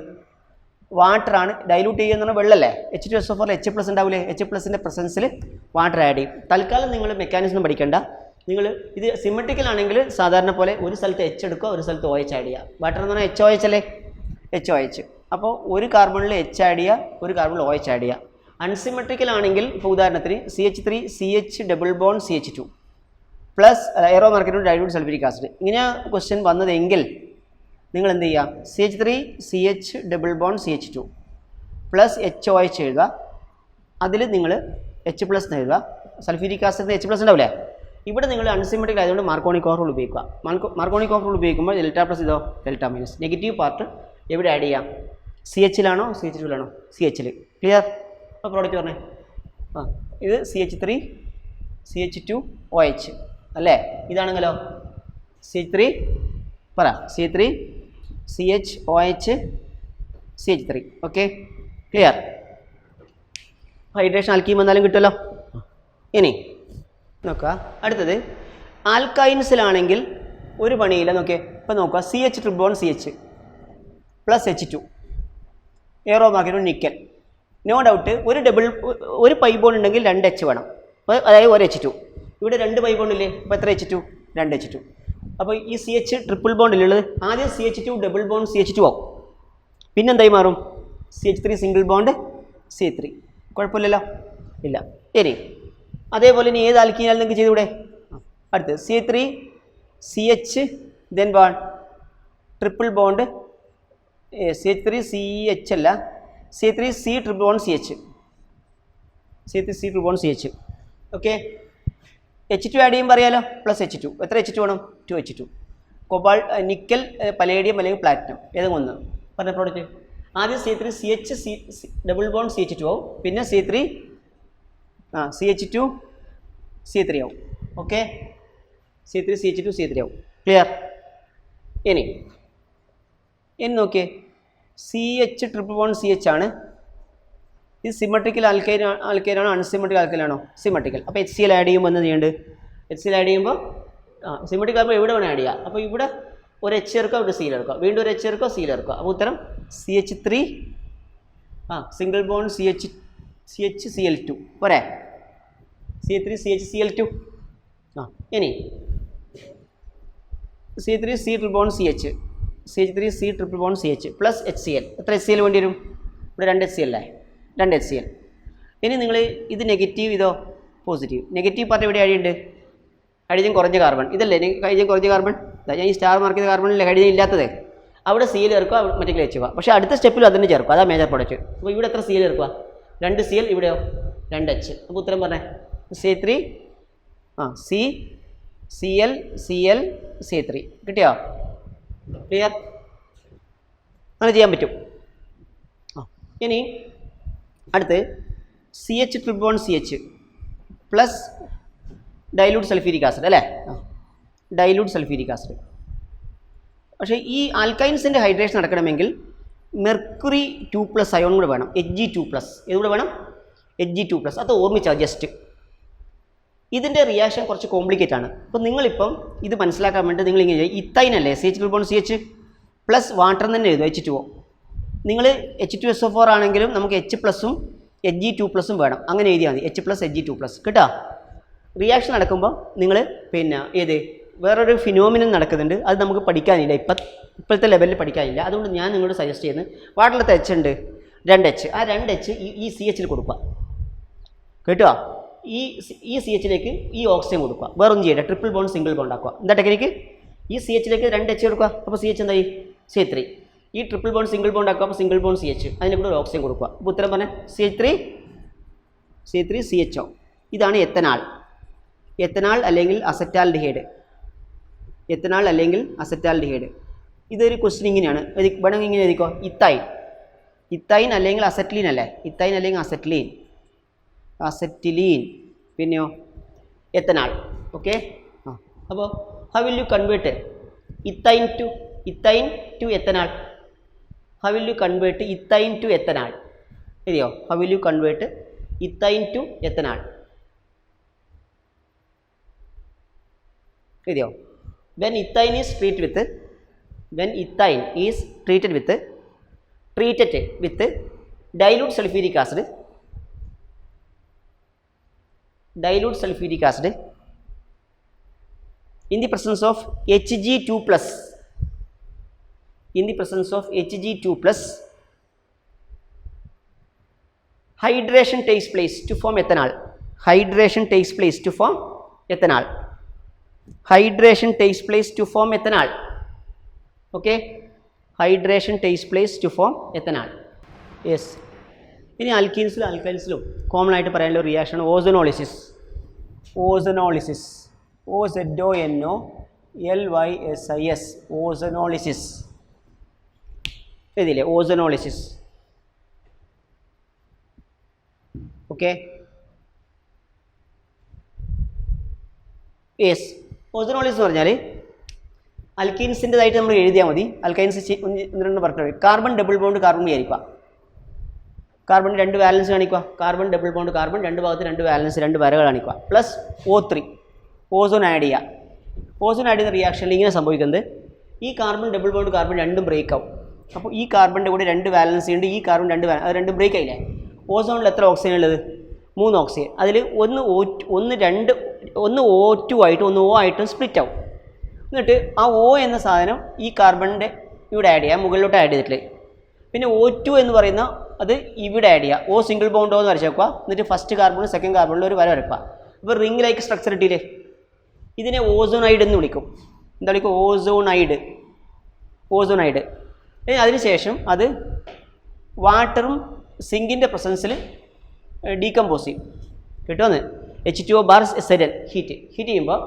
വാട്ടറാണ്. ഡൈല്യൂട്ട് ചെയ്യുക എന്ന് പറഞ്ഞാൽ വെള്ളമല്ലേ, H2SO4 H+ ഉണ്ടാവില്ലേ? H+ൻ്റെ പ്രസൻസിൽ വാട്ടർ ആഡ് ചെയ്യും. തൽക്കാലം നിങ്ങൾ മെക്കാനിസം പഠിക്കേണ്ട. നിങ്ങൾ ഇത് സിമെട്രിക്കൽ ആണെങ്കിൽ സാധാരണ പോലെ ഒരു സ്ഥലത്ത് H എടുക്കുക, ഒരു സ്ഥലത്ത് OH ആഡ് ചെയ്യുക. വാട്ടർ എന്ന് പറഞ്ഞാൽ HOH അല്ലേ? HOH. അപ്പോൾ ഒരു കാർബണിൽ H ആഡ് ചെയ്യുക, ഒരു കാർബണിൽ OH ആഡ് ചെയ്യുക. അൺസിമെട്രിക്കൽ ആണെങ്കിൽ ഇപ്പോൾ ഉദാഹരണത്തിന് CH3CH double bond CH2 plus arrow മാർക്കിനോട് ഡൈല്യൂട്ട് സൾഫ്യൂരിക് ആസിഡ്. ഇങ്ങനെ ക്വസ്റ്റ്യൻ വന്നതെങ്കിൽ നിങ്ങൾ എന്ത് ചെയ്യുക? CH3CH double bond CH2 plus HOH എഴുതുക. അതിൽ നിങ്ങൾ H+ എഴുതുക. സൾഫ്യൂരിക് ആസിഡിന് H+ ഉണ്ടാവില്ലേ? ഇവിടെ നിങ്ങൾ അൺസിമെട്രിക് ആയതുകൊണ്ട് മാർക്കോണിക് ഓഫ് റൂൾ ഉപയോഗിക്കുക. മാർക്കോണിക് ഓഫ് റൂൾ ഉപയോഗിക്കുമ്പോൾ ഡെൽറ്റ പ്ലസ് ഇതോ ഡെൽറ്റ മൈനസ്. നെഗറ്റീവ് പാർട്ട് എവിടെ ആഡ് ചെയ്യാം? CHലാണോ CH2ലാണോ? CHൽ. ക്ലിയർ? അപ്പോൾ പ്രോഡക്റ്റ് പറഞ്ഞേ. ഇത് CH3CH2OH അല്ലേ? ഇതാണെങ്കിലോ CH3 പറ CH3CHOH CH3. Okay, clear? Hydration alkene വന്നാലും കിട്ടുമല്ലോ. ഇനി നോക്കുക അടുത്തത് ആൽക്കൈൻസിലാണെങ്കിൽ ഒരു പണിയില്ല. നോക്കിയേ, ഇപ്പം നോക്കുക CH triple bond CH plus H2 arrow മാർക്കിനോട് നിക്കൽ. നോ ഡൗട്ട് ഒരു പൈ ബോണ്ട് ഉണ്ടെങ്കിൽ 2 H വേണം, അതായത് ഒരു H2. ഇവിടെ 2 പൈ ബോണ്ട് ഇല്ലേ? അപ്പോൾ എത്ര H2? 2 H2. അപ്പോൾ ഈ CH ട്രിപ്പിൾ ബോണ്ടിലുള്ളത് ആദ്യം CH2 ഡബിൾ ബോണ്ട് CH2 ആവും, പിന്നെന്തായി മാറും? CH3 single bond C3. കുഴപ്പമില്ലല്ലോ, ഇല്ല. ഇനി അതേപോലെ ഇനി ഏത് ആൽക്കീനാലും നിങ്ങൾക്ക് ചെയ്തുകൂടെ? അടുത്ത് CH3CH then bond triple bond CH3CH അല്ല, C3C triple bond CH, C3C triple bond CH. Okay, H2 add ചെയ്യുമ്പോൾ അറിയാലോ, പ്ലസ് H2. എത്ര H2 വേണം? 2 H2. കൊബാൾ നിക്കൽ പലേഡിയം അല്ലെങ്കിൽ പ്ലാറ്റിനം ഏതെങ്കിലും ഒന്ന് പറഞ്ഞ പ്രോഡക്റ്റ്. ആദ്യം C3CH ഡബിൾ ബോണ്ട് CH2 ആവും, പിന്നെ CH2 C3 ആവും. ഓക്കെ, C3CH2 C3 ആവും. ക്ലിയർ? ഇനി നോക്കിയേ, CH ട്രിപ്പിൾ ബോണ്ട് CH ആണ്, ഇത് സിമെട്രിക്കൽ ആൽക്കൈനാണോ അൺസിമെട്രിക്കൽ ആൽക്കൈനാണോ? സിമെട്രിക്കൽ. അപ്പോൾ HCl ആഡ് ചെയ്യുമ്പോൾ എന്താ ചെയ്യേണ്ടത്? HCl ആഡ് ചെയ്യുമ്പോൾ സിമെട്രിക്കൽ ആകുമ്പോൾ എവിടെ വേണം ആഡ് ചെയ്യുക. അപ്പോൾ ഇവിടെ ഒരു H ചേർക്കുക, ഇവിടെ Cl ചേർക്കുക, വീണ്ടും ഒരു H ചേർക്കുക, Cl ചേർക്കുക. അപ്പോൾ ഉത്തരം CH3 സിംഗിൾ ബോണ്ട് CHCl2 പോരെ? CH3CHCl2. ഇനി C3C triple bond CH, CH3C triple bond CH plus HCl. എത്ര HCl വേണ്ടി വരും? ഇവിടെ 2 HCl അല്ലേ? 2 HCl. ഇനി നിങ്ങൾ ഇത് നെഗറ്റീവ്, ഇതോ പോസിറ്റീവ്. നെഗറ്റീവ് പാർട്ട് എവിടെ അടിയുണ്ട്? ഹൈഡ്രജൻ കുറഞ്ഞ കാർബൺ. ഇതല്ലേ ഹൈഡ്രജൻ കുറഞ്ഞ കാർബൺ? ഞാൻ ഈ സ്റ്റാർ മാർക്ക് ചെയ്ത കാർബണിലെ ഹൈഡ്രജൻ ഇല്ലാത്തത്. അവിടെ Cl ചേർക്കുക, മറ്റേ വെച്ചുക. പക്ഷേ അടുത്ത സ്റ്റെപ്പിൽ അതിന് ചേർക്കുക. അതാ മേജർ പ്രൊഡക്റ്റ്. അപ്പോൾ ഇവിടെ എത്ര Cl ചേർക്കുക? 2 Cl, ഇവിടെയോ 2 H. അപ്പോൾ ഉത്തരം പറഞ്ഞേ C3 Cl C3 കിട്ടിയോ? ക്ലിയർ? അങ്ങനെ ചെയ്യാൻ പറ്റും. ഇനി അടുത്ത് CH triple bond CH plus dilute sulphuric acid അല്ലേ? Dilute sulphuric acid. പക്ഷേ ഈ ആൽക്കൈൻസിൻ്റെ ഹൈഡ്രേഷൻ നടക്കണമെങ്കിൽ മെർക്കുറി 2+ അയോൺ കൂടെ വേണം, Hg2+. ഇതുകൂടെ വേണം, Hg2+. അത് ഓർമ്മിച്ചാൽ ജസ്റ്റ്. ഇതിൻ്റെ റിയാക്ഷൻ കുറച്ച് കോംപ്ലിക്കേറ്റ് ആണ്. അപ്പോൾ നിങ്ങളിപ്പം ഇത് മനസ്സിലാക്കാൻ വേണ്ടി നിങ്ങൾ ഇങ്ങനെ ഇത്തൈൻ അല്ലേ, CH triple bond CH plus water തന്നെ എഴുതും, H2O. നിങ്ങൾ H2SO4 ആണെങ്കിലും നമുക്ക് H+ഉം Hg2+ഉം വേണം. അങ്ങനെ എഴുതിയാൽ മതി, H+ Hg2+. കേട്ടോ? റിയാക്ഷൻ നടക്കുമ്പോൾ നിങ്ങൾ പിന്നെ വേറൊരു ഫിനോമിനൻ നടക്കുന്നുണ്ട്, അത് നമുക്ക് പഠിക്കാനില്ല, ഇപ്പോഴത്തെ ലെവലിൽ പഠിക്കാനില്ല. അതുകൊണ്ട് ഞാൻ നിങ്ങളോട് സജസ്റ്റ് ചെയ്യുന്നത് വാട്ടറിലത്തെ H ഉണ്ട് 2 H, ആ 2 H ഈ CH കൊടുക്കുക. കേട്ടോ? ഈ CH-ലേക്ക് ഈ ഓക്സിജൻ കൊടുക്കുക, വേറൊന്നും ചെയ്യണ്ട, ട്രിപ്പിൾ ബോണ്ട് സിംഗിൾ ബോണ്ട് ആക്കുക. എന്താ ടെക്നിക്ക്? ഈ CH-ലേക്ക് 2 H കൊടുക്കുക, അപ്പോൾ CH എന്തായി? C3. ഈ ട്രിപ്പിൾ ബോണ്ട് സിംഗിൾ ബോണ്ട് ആക്കുക, അപ്പോൾ സിംഗിൾ ബോണ്ട് CH, അതിൻ്റെ കൂടെ ഒരു ഓക്സിജൻ കൊടുക്കുക. അപ്പോൾ ഉത്തരം പറഞ്ഞാൽ C3CHO. ഇതാണ് എത്തനാൽ. എത്തനാൽ അല്ലെങ്കിൽ അസറ്റാൽഡിഹൈഡ്. എത്തനാൽ അല്ലെങ്കിൽ അസറ്റാൽഡിഹൈഡ്. ഇതൊരു ക്വസ്റ്റ്യൻ ഇങ്ങനെയാണ്, വേണമെങ്കിൽ ഇങ്ങനെ എഴുതിക്കോ, ഇത്തൈൻ അല്ലെങ്കിൽ അസറ്റ്ലീൻ അല്ലേ? ഇത്തൈൻ അല്ലെങ്കിൽ അസറ്റിലീൻ, പിന്നെയോ എത്തനാൽ. ഓക്കെ. അപ്പോൾ how will you convert ethyne to ethanal? How will you convert ethyne to ethanal? എഴുതിയോ? How will you convert ethyne to ethanal? എഴുതിയോ? when ethane is treated with dilute sulfuric acid in the presence of Hg2+, hydration takes place to form ethanol. Hydration takes place to form ethanol. Okay? Hydration takes place to form ethanol. Yes. ഇനി ആൽക്കൈൻസിലും common ആയിട്ട് പറയാനുള്ള reaction ഓസോനോളിസിസ്. OZONOLYSIS. ഓസോനോളിസിസ്. എഴുതില്ലേ? ഓസോനോളിസിസ്. Okay. Yes. ഓസോനോളിസിസ് എന്ന് പറഞ്ഞാൽ അൽക്കീൻസിൻ്റെതായിട്ട് നമ്മൾ എഴുതിയാൽ മതി. അൽക്കൈൻസ് ഒന്ന് പറഞ്ഞിട്ട് കാർബൺ ഡബിൾ ബോണ്ട് കാർബൺ വിചാരിക്കുക. കാർബൺ 2 വാലൻസ് കാണിക്കുക. കാർബൺ ഡബിൾ ബോണ്ട് കാർബൺ 2 ഭാഗത്ത് 2 വാലൻസ് 2 വരകൾ കാണിക്കുക. പ്ലസ് O3 ഓസോൺ ആഡ് ചെയ്യുക. ഓസോൺ ആഡ് ചെയ്യുന്ന റിയാക്ഷനിൽ ഇങ്ങനെ സംഭവിക്കുന്നത്, ഈ കാർബൺ ഡബിൾ ബോണ്ട് കാർബൺ രണ്ടും ബ്രേക്ക് ആവും. അപ്പോൾ ഈ കാർബണിൻ്റെ കൂടെ 2 വാലൻസ് ഉണ്ട്, ഈ കാർബൺ 2 അത് രണ്ടും ബ്രേക്ക് ആയില്ലേ? ഓസോണിൽ എത്ര ഓക്സിജൻ ഉള്ളത്? 3 ഓക്സിജൻ. അതിൽ ഒന്ന് O2 ആയിട്ടും ഒന്ന് O ആയിട്ടും സ്പ്ലിറ്റ് ആവും. എന്നിട്ട് ആ O എന്ന സാധനം ഈ കാർബണിൻ്റെ ഇവിടെ ആഡ് ചെയ്യുക, മുകളിലോട്ട് ആഡ് ചെയ്തിട്ടില്ല. പിന്നെ O2 എന്ന് പറയുന്ന അത് ഇവിടെ ആഡ് ചെയ്യുക. O സിംഗിൾ ബോണ്ട് എന്ന് വരച്ച് വെക്കുക. എന്നിട്ട് ഫസ്റ്റ് കാർബണും സെക്കൻഡ് കാർബണിലും ഒരു വര വരക്കുക. അപ്പോൾ റിംഗ് ലൈക്ക് സ്ട്രക്ചർ ഇട്ടില്ലേ? ഇതിനെ ഓസോണൈഡ് എന്ന് വിളിക്കും. എന്താ വിളിക്കും? ഓസോണൈഡ്. അതിനുശേഷം അത് വാട്ടറും സിങ്കിൻ്റെ പ്രസൻസിൽ ഡീകമ്പോസ് ചെയ്യും. കിട്ടുമെന്ന് H2O ബാർ സെഡൻ ഹീറ്റ് ചെയ്യുമ്പോൾ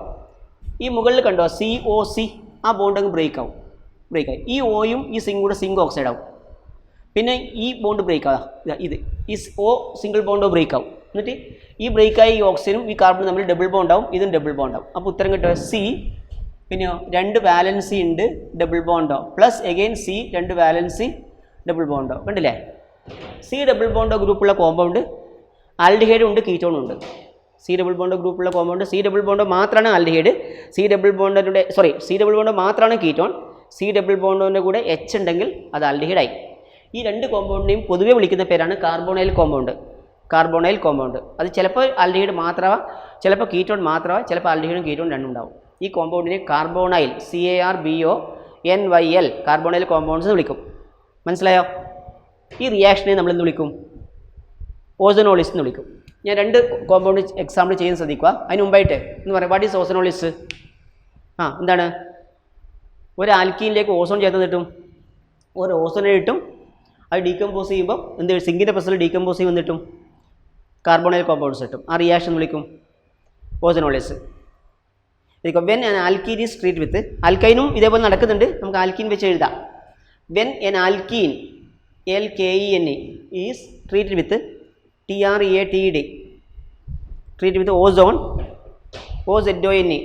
ഈ മുകളിൽ കണ്ടോ COC, ആ ബോണ്ട് അങ്ങ് ബ്രേക്കായി. ഈ ഓയും ഈ സിങ്കും കൂടെ സിങ്ക് ഓക്സൈഡ് ആവും. പിന്നെ ഈ ബോണ്ട് ബ്രേക്ക് ആവാം. ഇത് ഈ O സിംഗിൾ ബോണ്ടോ ബ്രേക്ക് ആവും. എന്നിട്ട് ഈ ബ്രേക്കായി ഈ ഓക്സിജനും ഈ കാർബണും തമ്മിൽ ഡബിൾ ബോണ്ട് ആവും. ഇതും ഡബിൾ ബോണ്ട് ആവും. അപ്പോൾ ഉത്തരം കിട്ടുക C. പിന്നെയോ 2 വാലൻസി ഉണ്ട്, double bond O, plus again C 2 valency double bond O. കണ്ടില്ലേ? സി ഡബിൾ ബോണ്ടോ ഗ്രൂപ്പുള്ള കോമ്പൗണ്ട് ആൽഡിഹൈഡും ഉണ്ട് കീറ്റോണും ഉണ്ട്. സി ഡബിൾ ബോണ്ടോ ഗ്രൂപ്പുള്ള കോമ്പൗണ്ട്, സി ഡബിൾ ബോണ്ടോ മാത്രമാണ് ആൽഡിഹൈഡ്, സി ഡബിൾ ബോണ്ടോ മാത്രമാണ് കീറ്റോൺ, സി ഡബിൾ ബോണ്ടോൻ്റെ കൂടെ എച്ച് ഉണ്ടെങ്കിൽ അത് ആൽഡിഹൈഡായി. ഈ രണ്ട് കോമ്പൗണ്ടിനെയും പൊതുവെ വിളിക്കുന്ന പേരാണ് കാർബോണൈൽ കോമ്പൗണ്ട്. കാർബോണൈൽ കോമ്പൗണ്ട് അത് ചിലപ്പോൾ ആൽഡിഹൈഡ് മാത്രമാവാം, ചിലപ്പോൾ കീറ്റോൺ മാത്രമാവാം, ചിലപ്പോൾ ആൽഡിഹൈഡും കീറ്റോൺ രണ്ടും ഉണ്ടാവും. ഈ കോമ്പൗണ്ടിനെ കാർബോണൈൽ CARBONYL കാർബോണൈൽ കോമ്പൗണ്ട്സ് എന്ന് വിളിക്കും. മനസ്സിലായോ? ഈ റിയാക്ഷനെ നമ്മൾ എന്ത് വിളിക്കും? ഓസോനോളിസ് എന്ന് വിളിക്കും. ഞാൻ രണ്ട് കോമ്പൗണ്ട് എക്സാമ്പിൾ ചെയ്യാൻ ശ്രദ്ധിക്കുക. അതിന് മുമ്പായിട്ട് എന്ന് പറയാം, വാട്ട് ഈസ് ഓസോനോളിസ്? എന്താണ്? ഒരു ആൽക്കീനിലേക്ക് ഓസോൺ ചേർത്ത് കിട്ടും, ഒരു ഓസോനെ കിട്ടും, അത് ഡീകമ്പോസ് ചെയ്യുമ്പോൾ എന്ത് സിങ്കിൻ്റെ പ്രസ്സിൽ ഡീകമ്പോസ് ചെയ്യുമ്പോൾ കിട്ടും കാർബോണൈൽ കോമ്പൗണ്ട്സ് കിട്ടും. ആ റിയാക്ഷൻ വിളിക്കും ozonolysis. When an alkene is treat with, ആൽക്കൈനും ഇതേപോലെ നടക്കുന്നുണ്ട്, നമുക്ക് ആൽക്കീൻ വെച്ച് എഴുതാം. When an alkene LKENE is treated with TREATED treated with ozone OZONE.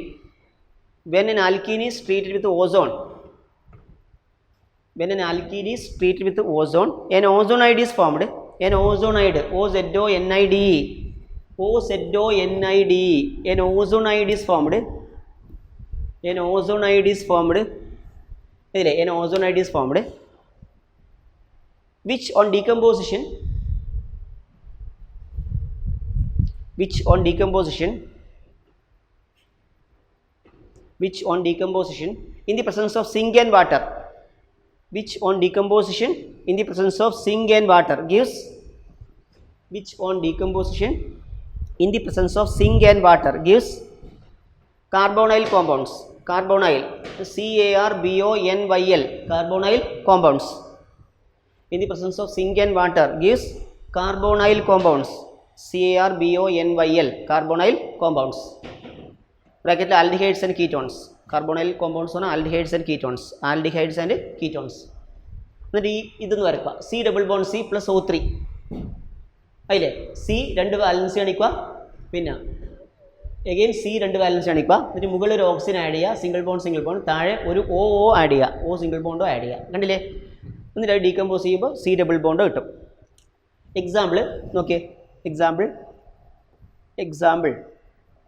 When an alkene is treated with ozone, when an alkene is treated with ozone, an ozonide is formed. An ozonide, OZONIDE, an ozonide is formed. An ozonide is formed. An ozonide is formed, which on decomposition in the presence of zinc and water, gives carbonyl compounds. Carbonyl, CARBONYL, carbonyl compounds. In the presence of zinc and water gives carbonyl compounds. CARBONYL, carbonyl compounds. Bracket aldehydes and ketones. Carbonyl compounds ആണ് aldehydes and ketones. Aldehydes and ketones. എന്നിട്ട് ഇതെന്ന് വരക്കുക, C double bond C plus O3. അതില്ലേ C രണ്ട് valency കാണിക്കുക, പിന്നെ again C രണ്ട് valency കാണിക്കുക, എന്നിട്ട് മുകളിൽ ഒരു ഓക്സിജൻ ആഡ് ചെയ്യുക, സിംഗിൾ ബോണ്ട്, താഴെ ഒരു O ആഡ് ചെയ്യുക, O സിംഗിൾ ബോണ്ടോ ആഡ് ചെയ്യുക. കണ്ടില്ലേ? എന്നിട്ട് അത് ഡീകമ്പോസ് ചെയ്യുമ്പോൾ C ഡബിൾ ബോണ്ടോ കിട്ടും. എക്സാമ്പിൾ നോക്കിയേ, example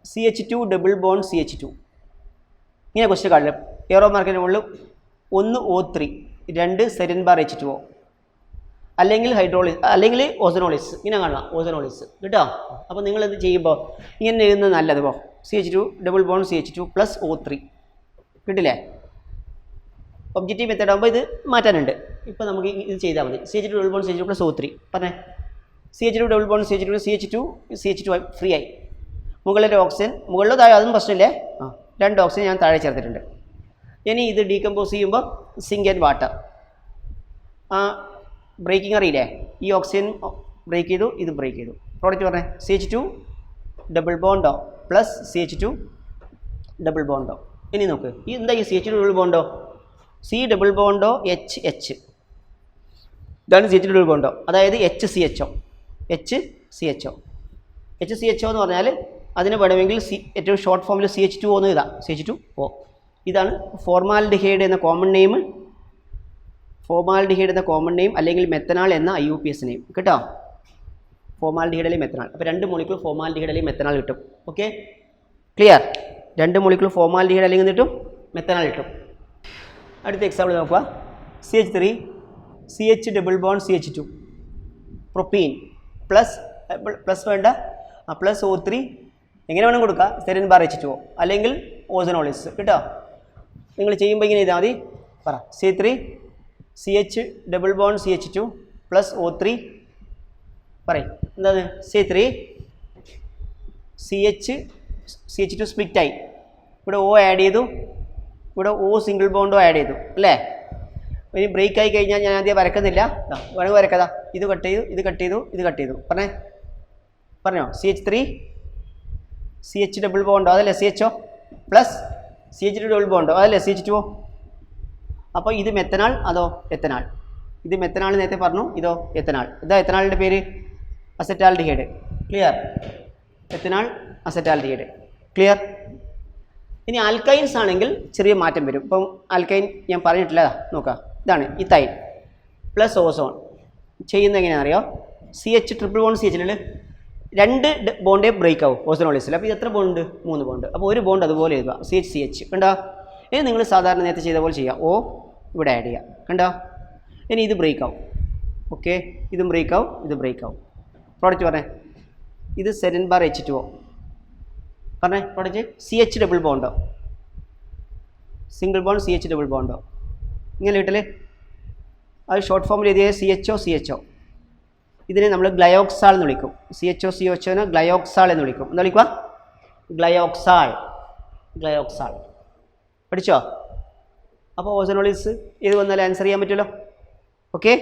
CH2 double bond CH2. ഇങ്ങനെ ക്വസ്റ്റ്യൻ കാണില്ല. എയറോ മാർക്കിൻ്റെ മുകളിൽ 1 O3, 2 സെരിൻ ബാർ H2O, അല്ലെങ്കിൽ അല്ലെങ്കിൽ ഓസോനോളിസ്. ഇങ്ങനെ കാണാം ഓസോനോളിസ് കേട്ടോ. അപ്പോൾ നിങ്ങൾ എന്ത് ചെയ്യുമ്പോൾ ഇങ്ങനെ എഴുതുന്നത് നല്ലത്. ഇപ്പോൾ CH2 double bond CH2 plus O3 കിട്ടില്ലേ? ഒബ്ജക്റ്റീവ് മെത്തേഡ് ആകുമ്പോൾ ഇത് മാറ്റാനുണ്ട്. ഇപ്പോൾ നമുക്ക് ഇത് ചെയ്താൽ മതി. CH2 double bond CH2 plus O3 പറഞ്ഞേ. CH2 double bond CH2 free ആയി. മുകളിലൊരു ഓക്സിജൻ, മുകളിലോ താഴെ അതും പ്രശ്നമില്ലേ, 2 ഓക്സിജൻ ഞാൻ താഴെ ചേർത്തിട്ടുണ്ട്. ഇനി ഇത് ഡീകമ്പോസ് ചെയ്യുമ്പോൾ സിങ്ക് ആൻഡ് വാട്ടർ, ബ്രേക്കിംഗ് അറിയില്ലേ? ഈ ഓക്സിജൻ ബ്രേക്ക് ചെയ്തു, ഇത് ബ്രേക്ക് ചെയ്തു. പ്രോഡക്റ്റ് പറഞ്ഞേ CH2 double bond O plus CH2 double bond O. ഇനി നോക്ക്, ഈ എന്താ ഈ CH2 double bond O? C double bond O HH, ഇതാണ് CH2 ഡബിൾ ബോണ്ടോ. അതായത് HCHO എന്ന് പറഞ്ഞാൽ അതിന് വേണമെങ്കിൽ ഏറ്റവും ഷോർട്ട് ഫോമിൽ CH2O എന്ന് ഇതാ, CH2O. ഇതാണ് ഫോർമാൽഡിഹൈഡ് എന്ന കോമൺ നെയിം, അല്ലെങ്കിൽ മെത്തനാൾ എന്ന IUPAC നെയിം കേട്ടോ. ഫോർമാൽഡിഹൈഡ് അല്ലെങ്കിൽ മെത്തനാൾ. അപ്പോൾ 2 മോളിക്യൂൾ ഫോർമാൽഡിഹൈഡ് അല്ലെങ്കിൽ മെത്തനാൾ കിട്ടും. Okay, clear? 2 മോളിക്യൂൾ ഫോർമാൽഡിഹൈഡ് അല്ലെങ്കിൽ കിട്ടും, മെത്തനാൾ കിട്ടും. അടുത്ത എക്സാമ്പിൾ നോക്കുക. CH3 CH double bond CH2 propene plus വേണ്ട പ്ലസ് O3 എങ്ങനെ വേണം കൊടുക്കുക, സെരിൻ ബാർ H2O അല്ലെങ്കിൽ ഓസോനോളിസ് കേട്ടോ. നിങ്ങൾ ചെയ്യുമ്പോൾ ഇങ്ങനെ ചെയ്താൽ മതി. പറ C3 CH double bond CH2 plus O3 പറയും. എന്താണ്? C3 CH2 സ്പ്ലിറ്റായി, ഇവിടെ O ആഡ് ചെയ്തു, ഇവിടെ O സിംഗിൾ ബോണ്ടോ ആഡ് ചെയ്തു അല്ലേ? ഇനി ബ്രേക്ക് ആയി കഴിഞ്ഞാൽ ഞാൻ ആദ്യം വരക്കുന്നില്ല, വേണമെങ്കിൽ വരക്കതാ. ഇത് കട്ട് ചെയ്തു പറഞ്ഞോ. CH3 CH ഡബിൾ ബോണ്ടോ അതല്ലേ CHO പ്ലസ് CH2 ഡബിൾ ബോണ്ടോ അതല്ലേ CH2O. അപ്പോൾ ഇത് മെത്തനാൾ അതോ എത്തനാൾ? ഇത് മെത്തനാൾ നേരത്തെ പറഞ്ഞു, ഇതോ എത്തനാൾ. ഇതാ എത്തനാളിൻ്റെ പേര് അസറ്റാൽഡിഹൈഡ്. ക്ലിയർ? എത്തനാൾ അസറ്റാൽഡിഹൈഡ്. ക്ലിയർ? ഇനി ആൽക്കൈൻസ് ആണെങ്കിൽ ചെറിയ മാറ്റം വരും. ഇപ്പം ആൽക്കൈൻ ഞാൻ പറഞ്ഞിട്ടില്ല, നോക്കാം. ഇതാണ് ഇത്തൈൻ പ്ലസ് ഓസോൺ ചെയ്യുന്നത് എങ്ങനെയാണെന്ന് അറിയോ? CH ട്രിപ്പിൾ ബോണ്ട് CH രണ്ട് ബോണ്ടേ ബ്രേക്ക് ആവും ഓസോണോളിസിൽ. അപ്പോൾ ഇത് എത്ര ബോണ്ട്? 3 ബോണ്ട്. അപ്പോൾ ഒരു ബോണ്ട് അതുപോലെ എഴുതുക CH കണ്ടോ? ഇനി നിങ്ങൾ സാധാരണ നേരത്തെ ചെയ്ത പോലെ ചെയ്യുക. O ഇവിടെ ആഡ് ചെയ്യുക. കണ്ടോ? ഇനി ഇത് ബ്രേക്ക് ആവും. ഓക്കെ, ഇതും ബ്രേക്ക് ആവും, ഇത് ബ്രേക്ക് ആവും. പ്രോഡക്റ്റ് പറഞ്ഞേ. ഇത് H2O പറഞ്ഞേ. Product CH double bond O, single bond CH double bond O, ഇങ്ങനെ കിട്ടല്ലേ? അത് ഷോർട്ട് ഫോമിൽ എഴുതിയ CHO. ഇതിനെ നമ്മൾ ഗ്ലയോക്സാൾ എന്ന് വിളിക്കും. CHOCOനെ ഗ്ലയോക്സാൾ എന്ന് വിളിക്കും. എന്താ വിളിക്കുക? ഗ്ലയോക്സാൾ. പഠിച്ചോ? അപ്പോൾ ഓസോണോളിസ് ഇത് വന്നാൽ ആൻസർ ചെയ്യാൻ പറ്റുമല്ലോ. ഓക്കെ.